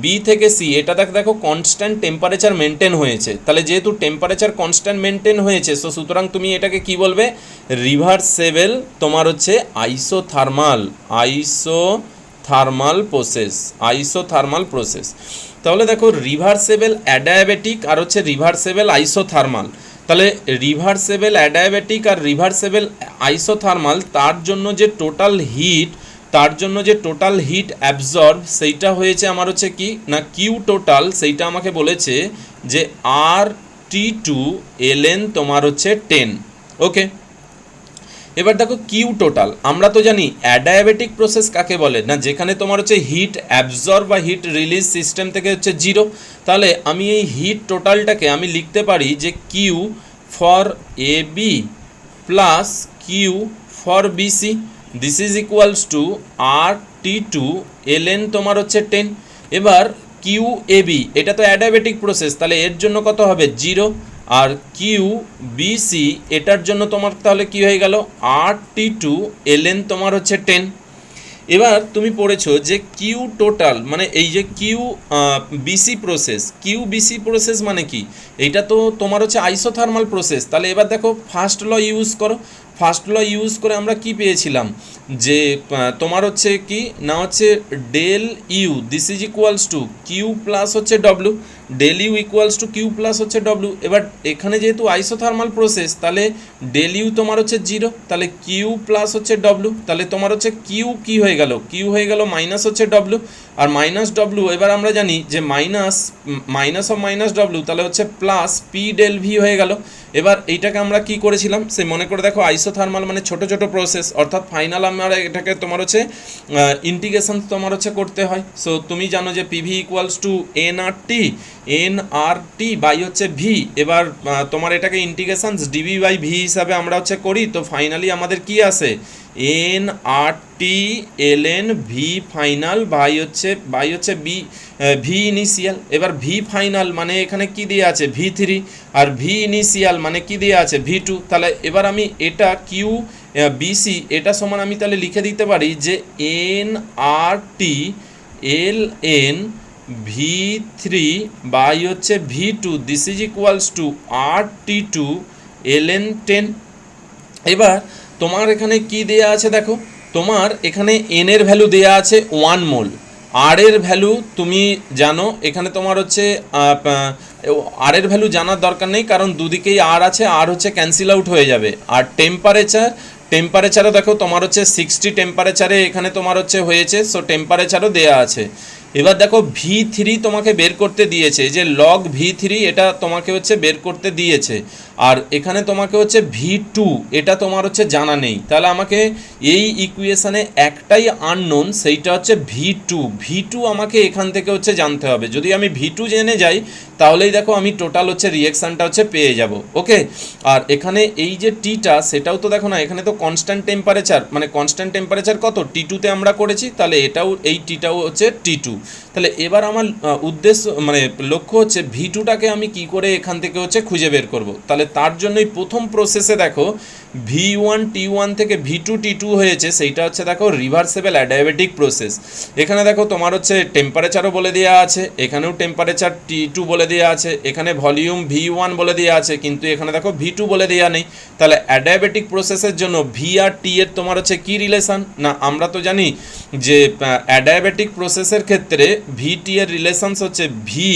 Speaker 1: বি থেকে সি এটা দেখো কনস্ট্যান্ট টেম্পারেচার মেনটেন হয়েছে। তাহলে যেহেতু টেম্পারেচার কনস্ট্যান্ট মেনটেন হয়েছে, সো সুতরাং তুমি এটাকে কি বলবে, রিভার্সেবল তোমার হচ্ছে আইসোথার্মাল প্রসেস। তাহলে দেখো রিভার্সেবল অ্যাডায়াবেটিক আর হচ্ছে রিভার্সেবল আইসোথার্মাল। তাহলে রিভার্সেবল অ্যাডায়াবেটিক আর রিভার্সেবল আইসোথার্মাল তার জন্য যে টোটাল হিট অ্যাবজর্ব সেইটা হয়েছে আমার হচ্ছে কি না কিউ টোটাল, সেইটা আমাকে বলেছে যে RT2 ln তোমার হচ্ছে 10। ওকে, এবার দেখো কিউ টোটাল, আমরা তো জানি অ্যাডায়াবেটিক প্রসেস কাকে বলে না, যেখানে তোমার হচ্ছে হিট অ্যাবজর্ব বা হিট রিলিজ সিস্টেম থেকে হচ্ছে 0। তাহলে আমি এই হিট টোটালটাকে আমি লিখতে পারি যে Q for A B plus Q for BC, this is equals to RT2 ln তোমার হচ্ছে 10। এবার কিউ এ বি এটা তো অ্যাডায়াবেটিক প্রসেস, তাহলে এর জন্য কত হবে 0, আর কিউ বিসি এটার জন্য তোমার তাহলে কি হয়ে গেল RT2 ln তোমার হচ্ছে 10। এবার তুমি পড়েছো যে কিউ টোটাল মানে এই যে কিউ বিসি প্রসেস মানে কি, এইটা তো তোমার হচ্ছে আইসোথার্মাল প্রসেস। তাহলে এবার দেখো ফার্স্ট ল ইউজ করে আমরা কি পেয়েছিলাম যে তোমার হচ্ছে কি না হচ্ছে del U this is equals to Q plus হচ্ছে W, del U equals to Q plus হচ্ছে ডব্লিউ। এবার এখানে যেহেতু আইসোথার্মাল প্রসেস তাহলে ডেল ইউ তোমার হচ্ছে 0, তাহলে কিউ প্লাস হচ্ছে ডব্লিউ, তাহলে তোমার হচ্ছে কিউ কি হয়ে গেল, কিউ হয়ে গেল মাইনাস হচ্ছে ডব্লিউ, আর মাইনাস ডব্লিউ এবার আমরা জানি যে মাইনাস অফ মাইনাস ডব্লিউ তাহলে হচ্ছে প্লাস পি ডেল ভি হয়ে গেল। এবার এইটাকে আমরা কি করেছিলাম সে মনে করে দেখো, আইসোথার্মাল মানে ছোট ছোট প্রসেস, অর্থাৎ ফাইনাল আমরা এটাকে তোমার হচ্ছে ইন্টিগ্রেশন তোমার হচ্ছে করতে হয়। সো তুমি জানো যে PV equals to NRT by হচ্ছে ভি। এবার তোমার এটাকে ইন্টিগ্রেশন ডিভি বাই ভি হিসাবে আমরা হচ্ছে করি, তো ফাইনালি আমাদের কি আসে N R T L N V final by হচ্ছে ভি ইনিশিয়াল। এবার ভি ফাইনাল মানে এখানে কি দেওয়া আছে V3, আর ভি ইনিশিয়াল মানে কি দেওয়া আছে V2। তাহলে এবার আমি এটা কিউ বিসি এটা সমান আমি তাহলে লিখে দিতে পারি যে N R T L N V3 by হচ্ছে V2, this is equals to RT2 ln 10। এবার তোমার এখানে কি দেয়া আছে দেখো, তোমার এখানে n এর ভ্যালু দেয়া আছে 1 মোল, আর এর ভ্যালু তুমি জানো, এখানে তোমার হচ্ছে আর এর ভ্যালু জানার দরকার নেই, কারণ দুদিকেই আর আছে, আর হচ্ছে ক্যান্সেল আউট হয়ে যাবে। আর টেম্পারেচারও দেখো তোমার হচ্ছে 60 টেম্পারেচারে এখানে তোমার হচ্ছে হয়েছে, সো টেম্পারেচারও দেয়া আছে। এবার দেখো V3 তোমাকে বের করতে দিয়েছে, যে লগ V3 এটা তোমাকে হচ্ছে বের করতে দিয়েছে, আর এখানে তোমাকে হচ্ছে V2 এটা তোমার হচ্ছে জানা নেই। তাহলে আমাকে এই ইকুয়েশানে একটাই আননোন, সেইটা হচ্ছে V2 আমাকে এখান থেকে হচ্ছে জানতে হবে। যদি আমি V2 জেনে যাই তাহলেই দেখো আমি টোটাল হচ্ছে রিয়েকশানটা হচ্ছে পেয়ে যাব। ওকে, আর এখানে এই যে টিটা সেটাও তো দেখো না, এখানে তো কনস্ট্যান্ট টেম্পারেচার, মানে কনস্ট্যান্ট টেম্পারেচার কত T2তে আমরা করেছি, তাহলে এটাও এই টিটাও হচ্ছে T2। তাহলে এবার আমার উদ্দেশ্য মানে লক্ষ্য হচ্ছে V2টাকে আমি কি করে এখান থেকে হচ্ছে খুঁজে বের করব। তাহলে তার জন্যই প্রথম প্রসেসে দেখো V1 T1 থেকে V2 T2 হয়েছে, সেইটা হচ্ছে দেখো রিভার্সেবল অ্যাডিয়াবেটিক প্রসেস। এখানে দেখো তোমার হচ্ছে টেম্পারেচারও বলে দেওয়া আছে, এখানেও টেম্পারেচার T2 বলে দেওয়া আছে, এখানে ভলিউম V1 বলে দেওয়া আছে, কিন্তু এখানে দেখো V2 বলে দেওয়া নেই। তাহলে অ্যাডিয়াবেটিক প্রসেসের জন্য ভি আর টি এর তোমার হচ্ছে কি রিলেশন না, আমরা তো জানি যে অ্যাডিয়াবেটিক প্রসেসের ক্ষেত্রে VT এর রিলেশনস হচ্ছে V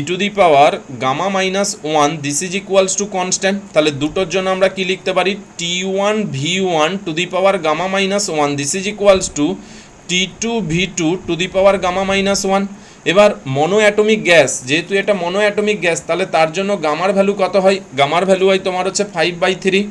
Speaker 1: to the power gamma minus 1, this is equals to constant. তাহলে দুটোর জন্য আমরা কি লিখতে পারি, T1 V1 to the power gamma minus 1, this is equals to T2 V2 to the power gamma minus 1। এবার মনো অ্যাটমিক গ্যাস, যেহেতু এটা মনো অ্যাটমিক গ্যাস, তাহলে তার জন্য গামার ভ্যালু কত হয়, গামার ভ্যালু হয় তোমার হচ্ছে 5/3।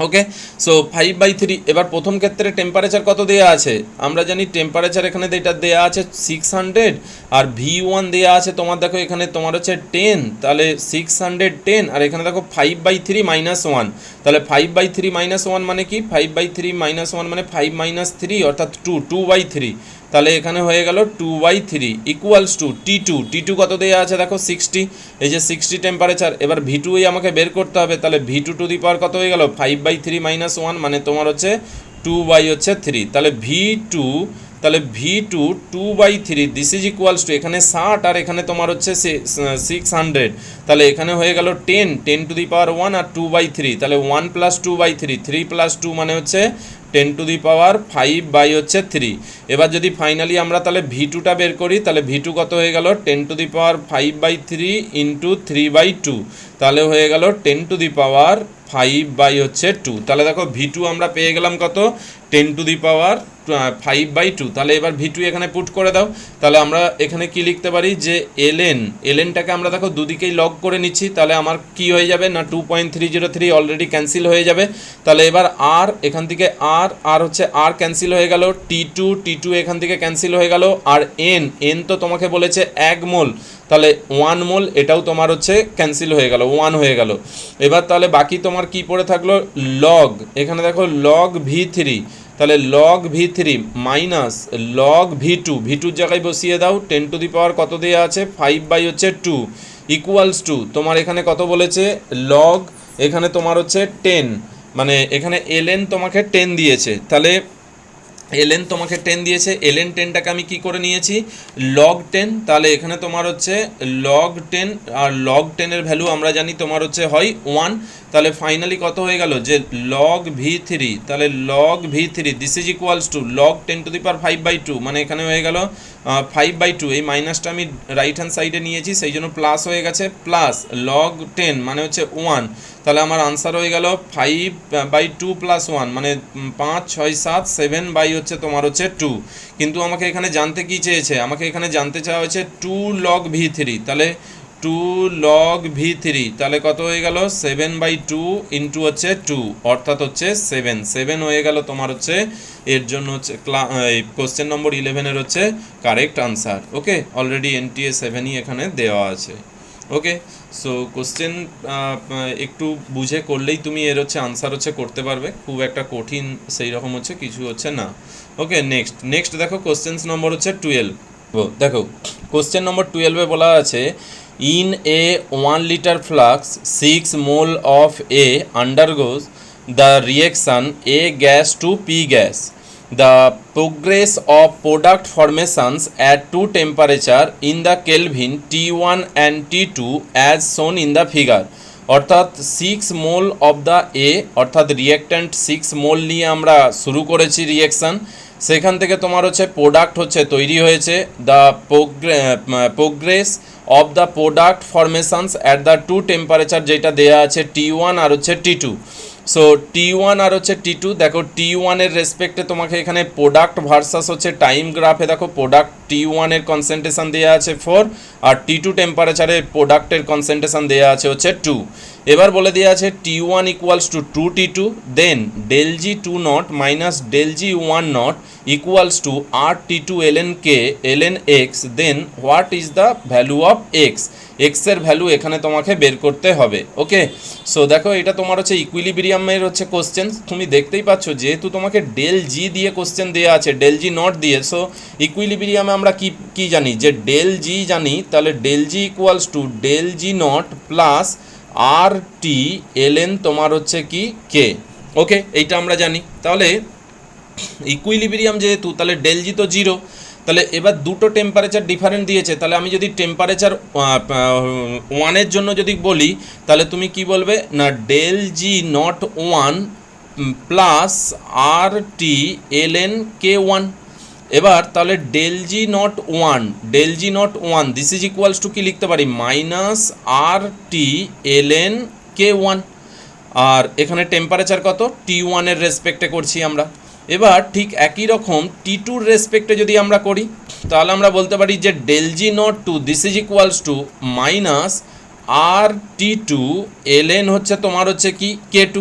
Speaker 1: ওকে, সো 5/3। এবার প্রথম ক্ষেত্রে টেম্পারেচার কত দেওয়া আছে, আমরা জানি টেম্পারেচার এখানে এটা দেওয়া আছে 600, আর V1 দেওয়া আছে তোমার দেখো এখানে তোমার হচ্ছে 10, তাহলে 610, আর এখানে দেখো 5/3 - 1, তাহলে 5/3 - 1 মানে কি, 5/3 - 1 মানে 5 - 3 অর্থাৎ 2/3, তাহলে এখানে হয়ে গেল 2/3 ইকুয়ালস টু T2 কত দেওয়া আছে দেখো 60, এই যে 60 টেম্পারেচার। এবার V2 আমাকে বের করতে হবে, তাহলে V2 টু দি পাওয়ার কত হয়ে গেল 5/3 - 1 মানে তোমার হচ্ছে 2/3, তাহলে V2 2/3, this is equals two এখানে 60 আর এখানে তোমার হচ্ছে 600, তাহলে এখানে হয়ে গেল 10 টু দি পাওয়ার 1 আর 2/3, তাহলে 1 + 2/3, 3 + 2 মানে হচ্ছে 10 টু দি পাওয়ার 5/3। এবার যদি ফাইনালি আমরা তাহলে V2টা বের করি, তাহলে V2 কত হয়ে গেল 10 টু দি পাওয়ার 5/3 ইন্টু 3/2, তাহলে হয়ে গেল 10 টু দি পাওয়ার 5/2। তাহলে দেখো V2 আমরা পেয়ে গেলাম কত 10 টু দি পাওয়ার 5/2। তাহলে এবার V2 এখানে পুট করে দাও, তাহলে আমরা এখানে কি লিখতে পারি যে এলএনটাকে আমরা দেখো দুদিকেই লগ করে নিচ্ছি, তাহলে আমার কি হয়ে যাবে না 2.303 অলরেডি ক্যান্সেল হয়ে যাবে। তাহলে এবার আর এখান থেকে আর হচ্ছে আর ক্যান্সেল হয়ে গেল, T2 এখান থেকে ক্যান্সেল হয়ে গেল, আর এন তো তোমাকে বলেছে 1 মোল, তাহলে 1 মোল এটাও তোমার হচ্ছে ক্যান্সেল হয়ে গেল, 1 হয়ে গেল। এবার তাহলে বাকি তোমার কি পড়ে থাকলো লগ, এখানে দেখো লগ V3, তাহলে log V3 minus log V2 জায়গায় বসিয়ে দাও, 10 টু দি পাওয়ার কত দেওয়া আছে 5/2 ইকুয়ালস টু তোমার এখানে কত বলেছে লগ, এখানে তোমার হচ্ছে 10, মানে এখানে ln তোমাকে 10 দিয়েছে, তাহলে ln তোমাকে 10 দিয়েছে, ln 10টাকে আমি কি করে নিয়েছি log 10, তাহলে এখানে তোমার হচ্ছে log 10, আর log 10 এর ভ্যালু আমরা জানি তোমার হচ্ছে হয় 1, তাহলে ফাইনালি কত হয়ে গেল যে log V3, তাহলে log V3 this is equals to log 10 to the power 5/2, মানে এখানে হয়ে গেল 5/2, এই মাইনাসটা আমি রাইট হ্যান্ড সাইডে নিয়েছি সেই জন্য প্লাস হয়ে গেছে, প্লাস log 10 মানে হচ্ছে 1, তাহলে আমার আনসার হয়ে গেল 5/2 + 1 মানে 5 6 7 7 বাই হচ্ছে তোমার হচ্ছে 2, কিন্তু আমাকে এখানে জানতে কি চেয়েছে, আমাকে এখানে জানতে চাওয়া হয়েছে 2 log V3, তাহলে 2 log V3, তাহলে কত হয়ে গেল 7/2 ইন্টু হচ্ছে 2 অর্থাৎ হচ্ছে 7 হয়ে গেল তোমার হচ্ছে, এর জন্য হচ্ছে কোশ্চেন নম্বর 11 এর হচ্ছে কারেক্ট আনসার। ওকে, অলরেডি NTA 7ই এখানে দেওয়া আছে। ওকে, সো কোশ্চেন একটু বুঝে করলেই তুমি এর হচ্ছে আনসার হচ্ছে করতে পারবে, খুব একটা কঠিন সেই রকম হচ্ছে কিছু হচ্ছে না। ওকে, নেক্সট দেখো কোশ্চেন নম্বর হচ্ছে 12। দেখো কোশ্চেন নম্বর 12-এ বলা আছে in a 1 litre flask 6 mole of A undergoes the reaction A gas to P gas. The progress of product formations at two temperature in the Kelvin T1 and T2 as shown in the figure। অর্থাৎ 6 mole of the এ, অর্থাৎ রিয়েক্ট্যান্ট 6 মোল নিয়ে আমরা শুরু করেছি reaction, সেখান থেকে তোমার হচ্ছে প্রোডাক্ট হচ্ছে তৈরি হয়েছে। The progress of the product formations at the to temperature, যেটা দেয়া আছে T1 আর হচ্ছে T2। সো T1 আর হচ্ছে T2, দেখো T1 এর রেসপেক্টে তোমাকে এখানে প্রোডাক্ট ভার্সাস হচ্ছে টাইম গ্রাফে দেখো প্রোডাক্ট T1 এর কনসেন্ট্রেশন দেওয়া আছে 4 আর T2 টেম্পারেচারের প্রোডাক্টের কনসেন্ট্রেশন দেওয়া আছে হচ্ছে 2। এবার বলে দেওয়া আছে T1 equals to 2T2, then del G 2 not minus del G 1 not equals to R T2 ln k ln x, then what is the value of x. এক্সের ভ্যালু এখানে তোমাকে বের করতে হবে। ওকে, সো দেখো এটা তোমার হচ্ছে ইকুইলিব্রিয়ামের হচ্ছে কোশ্চেন, তুমি দেখতেই পাচ্ছ যেহেতু তোমাকে ডেল জি দিয়ে কোশ্চেন দেওয়া আছে, ডেল জি নট দিয়ে। সো ইকুইলিব্রিয়ামে আমরা কি জানি, যে ডেল জি জানি, তাহলে del G equals to del G not plus R T LN তোমার হচ্ছে কি কে। ওকে, এইটা আমরা জানি। তাহলে ইকুইলিব্রিয়াম যেহেতু, তাহলে ডেল জি তো জিরো, তাহলে এবার দুটো টেম্পারেচার ডিফারেন্ট দিয়েছে, তাহলে আমি যদি টেম্পারেচার 1-এর জন্য যদি বলি, তাহলে তুমি কি বলবে না del G not 1 plus R T L N K 1। এবার তাহলে del G not 1 this is equals to কি লিখতে পারি মাইনাস আর টি এল এন কে 1, আর এখানে টেম্পারেচার কত T1 এর রেসপেক্টে করছি আমরা। এবার ঠিক একই রকম T2-র রেসপেক্টে যদি আমরা করি, তাহলে আমরা বলতে পারি যে del G not 2 this is equals to minus R T2 ln হচ্ছে তোমার হচ্ছে কি K2।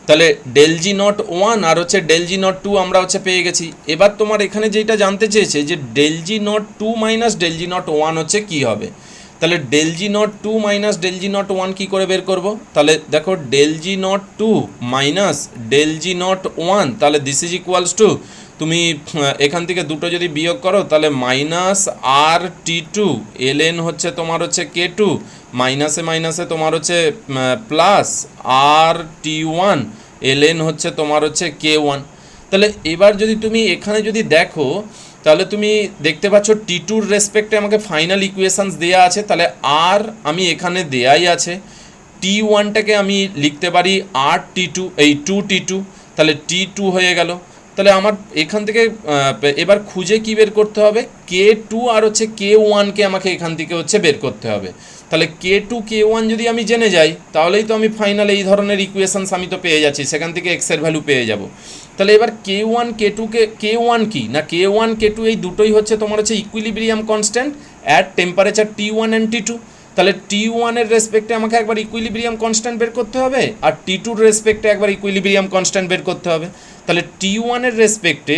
Speaker 1: তাহলে ডেল জি নট 1 আর হচ্ছে ডেল জি নট 2 আমরা হচ্ছে পেয়ে গেছি। এবার তোমার এখানে যেটা জানতে চেয়েছে যে del G not 2 minus del G not 1 হচ্ছে কী হবে, তাহলে del G not 2 minus del G not 1 কী করে বের করব, তাহলে দেখো del G not 2 minus del G not 1, তাহলে দিস ইজ ইকুয়ালস টু, তুমি এখান থেকে দুটো যদি বিয়োগ করো তাহলে মাইনাস আর T2 ln হচ্ছে তোমার হচ্ছে K2, মাইনাসে মাইনাসে তোমার হচ্ছে প্লাস আর T1 ln হচ্ছে তোমার হচ্ছে K1। তাহলে এবার যদি তুমি এখানে যদি দেখো, তাহলে তুমি দেখতে পাচ্ছ T2-র রেসপেক্টে আমাকে ফাইনাল ইকুয়েশানস দেওয়া আছে, তাহলে আর আমি এখানে দেয়াই আছে, T1টাকে আমি লিখতে পারি আর T2 এই 2T2, তাহলে T2 হয়ে গেল। তাহলে আমার এখান থেকে এবার খুঁজে কি বের করতে হবে, K2 আর হচ্ছে K1কে আমাকে এখান থেকে হচ্ছে বের করতে হবে। তাহলে K2 K1 যদি আমি জেনে যাই, তাহলেই তো আমি ফাইনাল এই ধরনের ইকুয়েশানস আমি তো পেয়ে যাচ্ছি, সেখান থেকে এক্সের ভ্যালু পেয়ে যাব। তাহলে এবার K1 K2কে K1 কি না K1 K2 এই দুটোই হচ্ছে তোমার হচ্ছে equilibrium constant at temperature T1 and T2। তাহলে T1 এর রেসপেক্টে আমাকে একবার ইকুইলিব্রিয়াম কনস্ট্যান্ট বের করতে হবে, আর T2-র রেসপেক্টে একবার ইকুইলিব্রিয়াম কনস্ট্যান্ট বের করতে হবে। তাহলে T1 এর রেসপেক্টে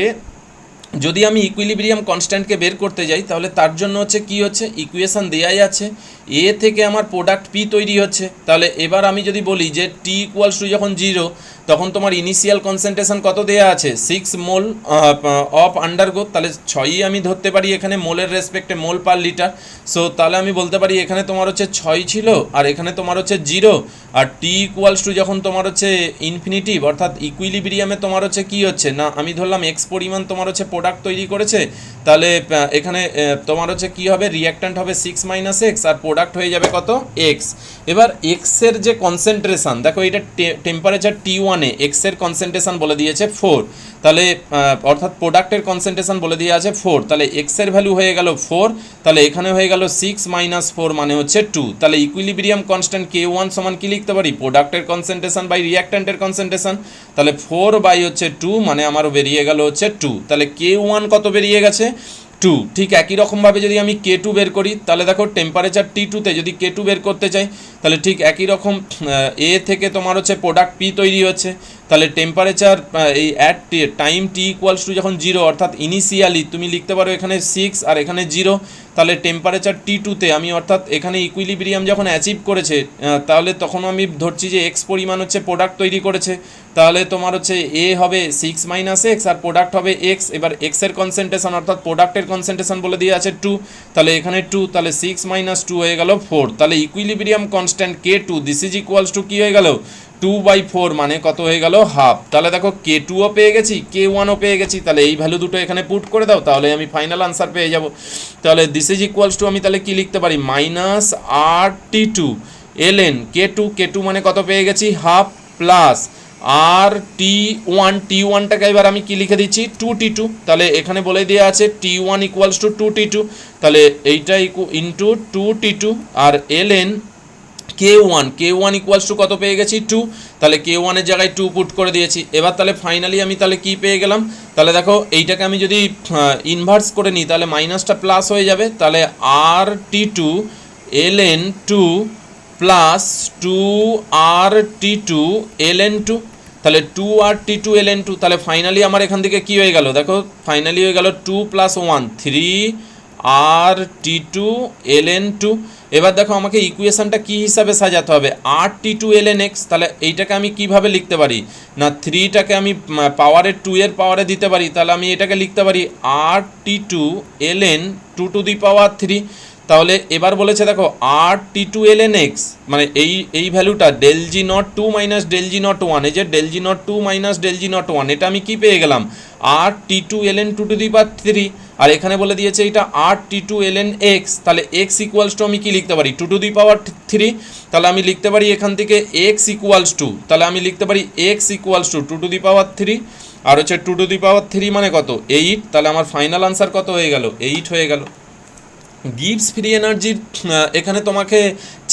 Speaker 1: যদি আমি ইকুইলিব্রিয়াম কনস্ট্যান্টকে বের করতে যাই, তাহলে তার জন্য হচ্ছে কি হচ্ছে ইকুয়েশান দেয়াই আছে, এ থেকে আমার প্রোডাক্ট পি তৈরি হচ্ছে। তাহলে এবার আমি যদি বলি যে টি ইকুয়ালস টু যখন 0, তখন তোমার ইনিশিয়াল কনসেন্ট্রেশন কত দেয়া আছে 6 মোল অফ আন্ডারগো, তাহলে 6ই আমি ধরতে পারি এখানে মোলের রেসপেক্টে মোল পার লিটার। সো তাহলে আমি বলতে পারি এখানে তোমার হচ্ছে 6 ছিল আর এখানে তোমার হচ্ছে 0, আর টি ইকুয়ালস টু যখন তোমার হচ্ছে ইনফিনিটিভ অর্থাৎ ইকুইলিব্রিয়ামে তোমার হচ্ছে কি হচ্ছে না আমি ধরলাম এক্স পরিমাণ তোমার হচ্ছে প্রোডাক্ট তৈরি করেছে, তাহলে এখানে তোমার হচ্ছে কি হবে রিঅ্যাক্ট্যান্ট হবে 6 মাইনাস এক্স আর প্রোডাক্ট হয়ে যাবে কত এক্স। এবার এক্সের যে কনসেন্ট্রেশন দেখো এটা টেম্পারেচার T1-এ এক্সের কনসেন্ট্রেশন বলে দিয়েছে 4, তাহলে অর্থাৎ প্রোডাক্টের কনসেন্ট্রেশন বলে দিয়ে আছে 4, তাহলে এক্সের ভ্যালু হয়ে গেল 4, তাহলে এখানে হয়ে গেল 6 মাইনাস 4 মানে হচ্ছে 2। তাহলে ইকুইলিব্রিয়াম কনস্ট্যান্ট K1 সমান কি লিখতে পারি প্রোডাক্টের কনসেন্ট্রেশন বাই রিঅ্যাক্ট্যান্টের কনসেন্ট্রেশন, তাহলে 4 বাই হচ্ছে 2 মানে আমার বেরিয়ে গেল হচ্ছে 2, তাহলে K1 কত বেরিয়ে গেছে 2। ঠিক একই রকমভাবে যদি আমি K2 বের করি, তাহলে দেখো টেম্পারেচার T2-তে যদি K2 বের করতে চাই, তাহলে ঠিক একই রকম এ থেকে তোমার হচ্ছে প্রোডাক্ট পি তৈরি হচ্ছে, তাহলে টেম্পারেচার এই at time T equals to যখন 0 অর্থাৎ ইনিশিয়ালি তুমি লিখতে পারো এখানে 6 আর এখানে 0, তাহলে টেম্পারেচার T2-তে আমি অর্থাৎ এখানে ইকুইলিব্রিয়াম যখন অ্যাচিভ করেছে তাহলে তখন আমি ধরছি যে এক্স পরিমাণ হচ্ছে প্রোডাক্ট তৈরি করেছে, তাহলে তোমার হচ্ছে এ হবে 6 মাইনাস এক্স আর প্রোডাক্ট হবে এক্স। এবার এক্সের কনসেন্ট্রেশন অর্থাৎ প্রোডাক্টের কনসেন্ট্রেশন বলে দিয়ে আছে 2, তাহলে এখানে 2, তাহলে 6 মাইনাস 2 হয়ে গেল 4, তাহলে equilibrium constant K2 this is equals to কী হয়ে গেল 2/4, মানে কত হয়ে গেল হাফ। তাহলে দেখো K2ও পেয়ে গেছি, K1ও পেয়ে গেছি, তাহলে এই ভ্যালু দুটো এখানে পুট করে দাও, তাহলে আমি ফাইনাল আনসার পেয়ে যাব। তাহলে দিস ইজ ইকুয়ালস টু আমি তাহলে কি লিখতে পারি মাইনাস RT2 ln K2 মানে কত পেয়ে গেছি হাফ, প্লাস T1টাকে এবার আমি কি লিখে দিচ্ছি 2T2, তাহলে এখানে বলে দেওয়া আছে T1 ইকুয়ালস টু 2T2, তাহলে এইটা into 2T2 R ln K1 equals to কত পেয়ে গেছি 2, তাহলে K1 এর জায়গায় 2 পুট করে দিয়েছি। এবার তাহলে ফাইনালি আমি তাহলে কি পেয়ে গেলাম, তাহলে দেখো এইটাকে আমি যদি ইনভার্স করে নিই তাহলে মাইনাসটা প্লাস হয়ে যাবে, তাহলে RT2 ln 2 plus 2RT2 ln 2, তাহলে 2RT2 ln 2, তাহলে ফাইনালি আমার এখান থেকে কি হয়ে গেল দেখো ফাইনালি হয়ে গেল 2 + 1 3RT2 ln 2। এবার দেখো আমাকে ইকুয়েশনটা কি হিসাবে সাজাতে হবে RT2 ln x, তাহলে এইটাকে আমি কিভাবে লিখতে পারি না 3টাকে আমি পাওয়ারের 2 এর পাওয়ারে দিতে পারি, তাহলে আমি এটাকে লিখতে পারি RT2 ln 2 to the power 3। তাহলে এবার বলেছে দেখো RT2 ln x মানে এই ভ্যালুটা del g not 2 minus del g not 1, এই যে del g not 2 minus del g not 1, এটা আমি কি পেয়ে গেলাম RT2 ln 2 to the power 3, আর এখানে বলে দিয়েছে এটা RT2 ln x, তাহলে x ইকুয়ালস টু আমি কি লিখতে পারি 2 টু দি পাওয়ার 3, তাহলে আমি লিখতে পারি এখান থেকে x ইকুয়ালস টু, তাহলে আমি লিখতে পারি x equals to 2 to the power 3 আর হচ্ছে 2 টু দি পাওয়ার 3 মানে কত 8, তাহলে আমার ফাইনাল আনসার কত হয়ে গেল 8 হয়ে গেল। গিভস ফ্রি এনার্জির এখানে তোমাকে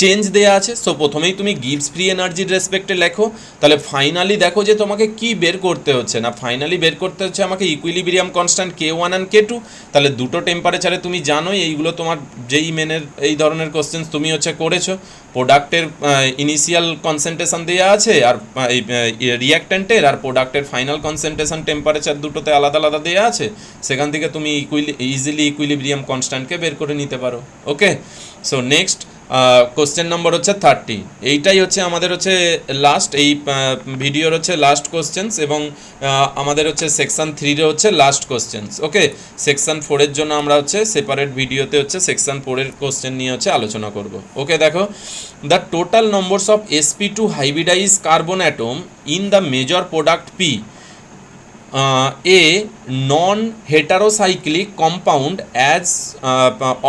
Speaker 1: চেঞ্জ দেয়া আছে, সো প্রথমেই তুমি গিভস ফ্রি এনার্জির রেসপেক্টে লেখো, তাহলে ফাইনালি দেখো যে তোমাকে কি বের করতে হচ্ছে না ফাইনালি বের করতে হচ্ছে আমাকে equilibrium constant K1 and K2, তাহলে দুটো টেম্পারেচারে তুমি জানোই এইগুলো তোমার যেই মেনের এই ধরনের কোশ্চেন্স তুমি হচ্ছে করেছো, প্রোডাক্টের ইনিশিয়াল কনসেন্ট্রেশন দেওয়া আছে আর এই রিঅ্যাক্ট্যান্টের আর প্রোডাক্টের ফাইনাল কনসেন্ট্রেশন টেম্পারেচার দুটোতে আলাদা আলাদা দেওয়া আছে, সেখান থেকে তুমি ইজিলি ইকুইলিব্রিয়াম কনস্ট্যান্টকে বের করে নিতে পারো। ওকে, সো নেক্সট কোশ্চেন নম্বর হচ্ছে 30, এইটাই হচ্ছে আমাদের হচ্ছে লাস্ট এই ভিডিওর হচ্ছে লাস্ট কোশ্চেন্স এবং আমাদের হচ্ছে সেকশন 3-এর হচ্ছে লাস্ট কোশ্চেন্স। ওকে, সেকশন 4-এর জন্য আমরা হচ্ছে সেপারেট ভিডিওতে হচ্ছে সেকশন 4-এর কোশ্চেন নিয়ে হচ্ছে আলোচনা করব। ওকে, দেখো the total numbers of sp2 hybridise carbon atom in the major product P a non-heterocyclic compound as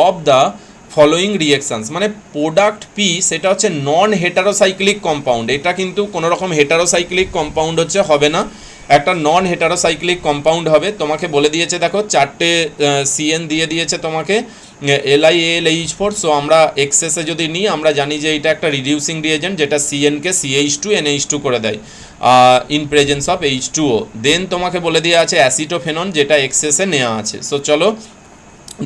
Speaker 1: of the following reactions, মানে প্রোডাক্ট পি সেটা হচ্ছে নন হেটারোসাইক্লিক কম্পাউন্ড, এটা কিন্তু কোনো রকম হেটারোসাইক্লিক কম্পাউন্ড হচ্ছে হবে না, একটা নন হেটারোসাইক্লিক কম্পাউন্ড হবে। তোমাকে বলে দিয়েছে দেখো 4টে CN দিয়ে দিয়েছে তোমাকে LiAlH4, সো আমরা এক্সেসে যদি নিই আমরা জানি যে এটা একটা রিডিউসিং রিয়েজেন্ট যেটা CN-কে CH2 NH2 করে দেয় ইন প্রেজেন্স অফ H2O। দেন তোমাকে বলে দেওয়া আছে অ্যাসিটোফেনন যেটা এক্সেসে নেওয়া আছে। সো চলো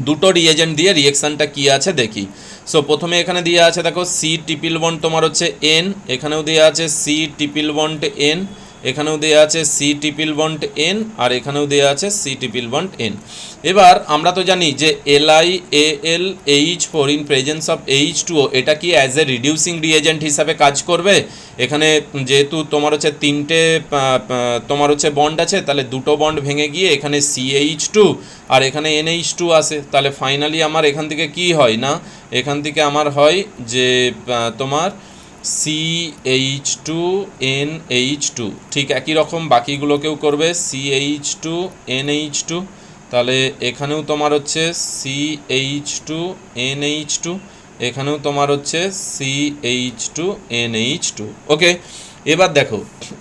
Speaker 1: দুটো রিয়েজেন্ট দিয়ে রিয়েকশানটা কী আছে দেখি। সো প্রথমে এখানে দেওয়া আছে দেখো C ট্রিপল বন্ড তোমার হচ্ছে N, এখানেও দেওয়া আছে C ট্রিপল বন্ড N, এখানেও দেওয়া আছে C ট্রিপল বন্ড N আর এখানেও দেওয়া আছে C ট্রিপল বন্ড N। এবার আমরা তো জানি যে LiAlH4 in presence of H2O এটা কি অ্যাজ এ রিডিউসিং রিয়েজেন্ট হিসাবে কাজ করবে। এখানে যেহেতু তোমার হচ্ছে তিনটে তোমার হচ্ছে বন্ড আছে, তাহলে দুটো বন্ড ভেঙে গিয়ে এখানে CH2 আর এখানে NH2 আসে, তাহলে ফাইনালি আমার এখান থেকে কি হয় না এখান থেকে আমার হয় যে তোমার CH2NH2, ঠিক একই রকম বাকিগুলোকেও করবে CH2NH2, তাহলে এখানেও তোমার হচ্ছে CH2NH2, এখানেও তোমার হচ্ছে CH2NH2। ওকে, এবার দেখো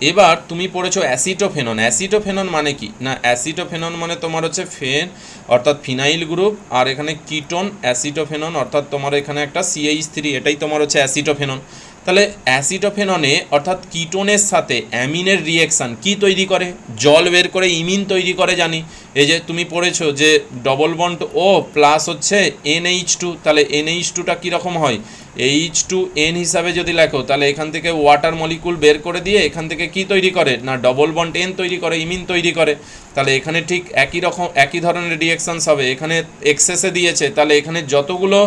Speaker 1: এবার তুমি পড়েছো অ্যাসিটোফেনন। অ্যাসিটোফেনন মানে কি না অ্যাসিটোফেনন মানে তোমার হচ্ছে ফেন অর্থাৎ ফিনাইল গ্রুপ আর এখানে কিটোন অ্যাসিটোফেনন অর্থাৎ তোমার এখানে একটা CH3, এটাই তোমার হচ্ছে অ্যাসিটোফেনন। তাহলে অ্যাসিটোফেননে অর্থাৎ কিটোনের সাথে অ্যামিনের রিয়েকশান কি তৈরি করে জল বের করে ইমিন তৈরি করে জানি। এই যে তুমি পড়েছো যে ডবল বন্ড O প্লাস হচ্ছে NH2, তাহলে NH2টা কীরকম হয় H2N হিসাবে যদি লেখো তাহলে এখান থেকে ওয়াটার মলিকুল বের করে দিয়ে এখান থেকে কি তৈরি করে না ডবল বন্ড N তৈরি করে, ইমিন তৈরি করে। তাহলে এখানে ঠিক একই ধরনের রিঅ্যাকশানস হবে। এখানে এক্সেসে দিয়েছে, তাহলে এখানে যতগুলো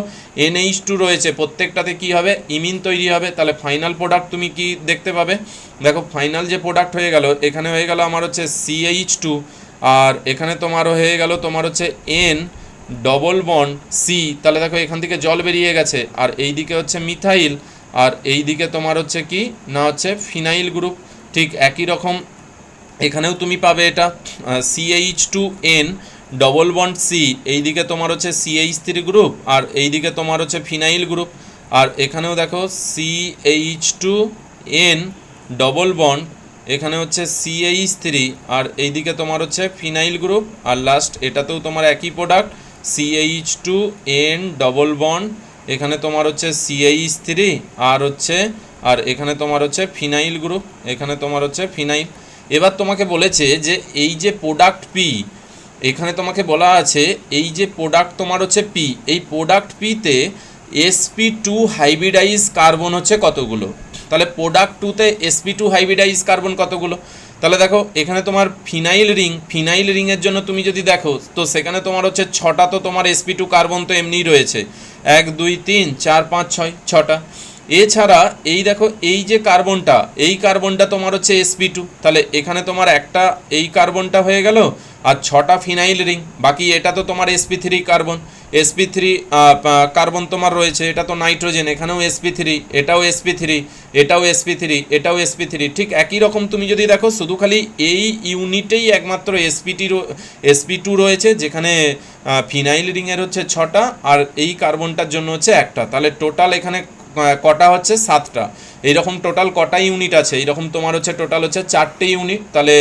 Speaker 1: NH2 রয়েছে প্রত্যেকটাতে কি হবে ইমিন তৈরি হবে। তাহলে ফাইনাল প্রোডাক্ট তুমি কি দেখতে পাবে, দেখো ফাইনাল যে প্রোডাক্ট হয়ে গেল এখানে হয়ে গেল আমার হচ্ছে CH2, আর এখানে তোমারও হয়ে গেল তোমার হচ্ছে N ডবল বন্ড C। তাহলে দেখো এখান থেকে জল বেরিয়ে গেছে, আর এই দিকে হচ্ছে মিথাইল, আর এই দিকে তোমার হচ্ছে কি না হচ্ছে ফিনাইল গ্রুপ। ঠিক একই রকম এখানেও তুমি পাবে এটা CH2N ডবল বন্ড C, এই দিকে তোমার হচ্ছে CH3 গ্রুপ, আর এই দিকে তোমার হচ্ছে ফিনাইল গ্রুপ। আর এখানেও দেখো CH2N ডবল বন্ড, এখানে হচ্ছে CH3, আর এই দিকে তোমার হচ্ছে ফিনাইল গ্রুপ। আর লাস্ট এটাতেও তোমার একই প্রোডাক্ট CH2N ডবল বন্ড, এখানে তোমার হচ্ছে CH3 আর এখানে তোমার হচ্ছে ফিনাইল গ্রুপ, এখানে তোমার হচ্ছে ফিনাইল। এবার তোমাকে বলেছে যে এই যে প্রোডাক্ট P, এখানে তোমাকে বলা আছে এই যে প্রোডাক্ট তোমার হচ্ছে P, এই প্রোডাক্ট Pতে sp2 হাইব্রিডাইজ কার্বন হচ্ছে কতগুলো। তাহলে প্রোডাক্ট 2তে sp2 হাইব্রিডাইজ কার্বন কতগুলো। তাহলে দেখো এখানে তোমার ফিনাইল রিংয়ের জন্য তুমি যদি দেখো তো সেখানে তোমার হচ্ছে 6টা তো তোমার sp2 কার্বন তো এমনিই রয়েছে, 1 2 3 4 5 6 6টা। এছাড়া এই দেখো এই যে কার্বনটা, এই কার্বনটা তোমার হচ্ছে sp2, তাহলে এখানে তোমার একটা এই কার্বনটা হয়ে গেল আর 6টা ফিনাইল রিং, বাকি এটা তো তোমার sp3 কার্বন, sp3 কার্বন তোমার রয়েছে, এটা তো নাইট্রোজেন, এখানেও sp3, এটাও sp3, এটাও sp3, এটাও sp3। ঠিক একই রকম তুমি যদি দেখো শুধু খালি এই ইউনিটেই একমাত্র sp2 রয়েছে, যেখানে ফিনাইল রিংয়ের হচ্ছে 6টা আর এই কার্বনটার জন্য হচ্ছে একটা। তাহলে টোটাল এখানে কটা হচ্ছে 7টা। এইরকম টোটাল কটা ইউনিট আছে, এইরকম তোমার হচ্ছে টোটাল হচ্ছে 4টে ইউনিট। তাহলে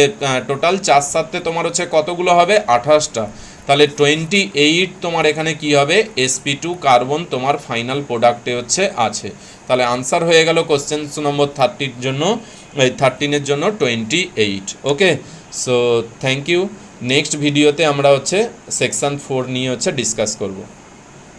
Speaker 1: টোটাল 4 7 তোমার হচ্ছে কতগুলো হবে 28টা। তাহলে 28 তোমার এখানে কি হবে sp2 কার্বন তোমার ফাইনাল প্রোডাক্টে হচ্ছে আছে। তাহলে আনসার হয়ে গেল কোশ্চেন নম্বর 13 জন্য, এই 13-এর জন্য 28। ওকে, সো থ্যাংক ইউ। নেক্সট ভিডিওতে আমরা হচ্ছে সেকশন 4 নিয়ে হচ্ছে ডিসকাস করব।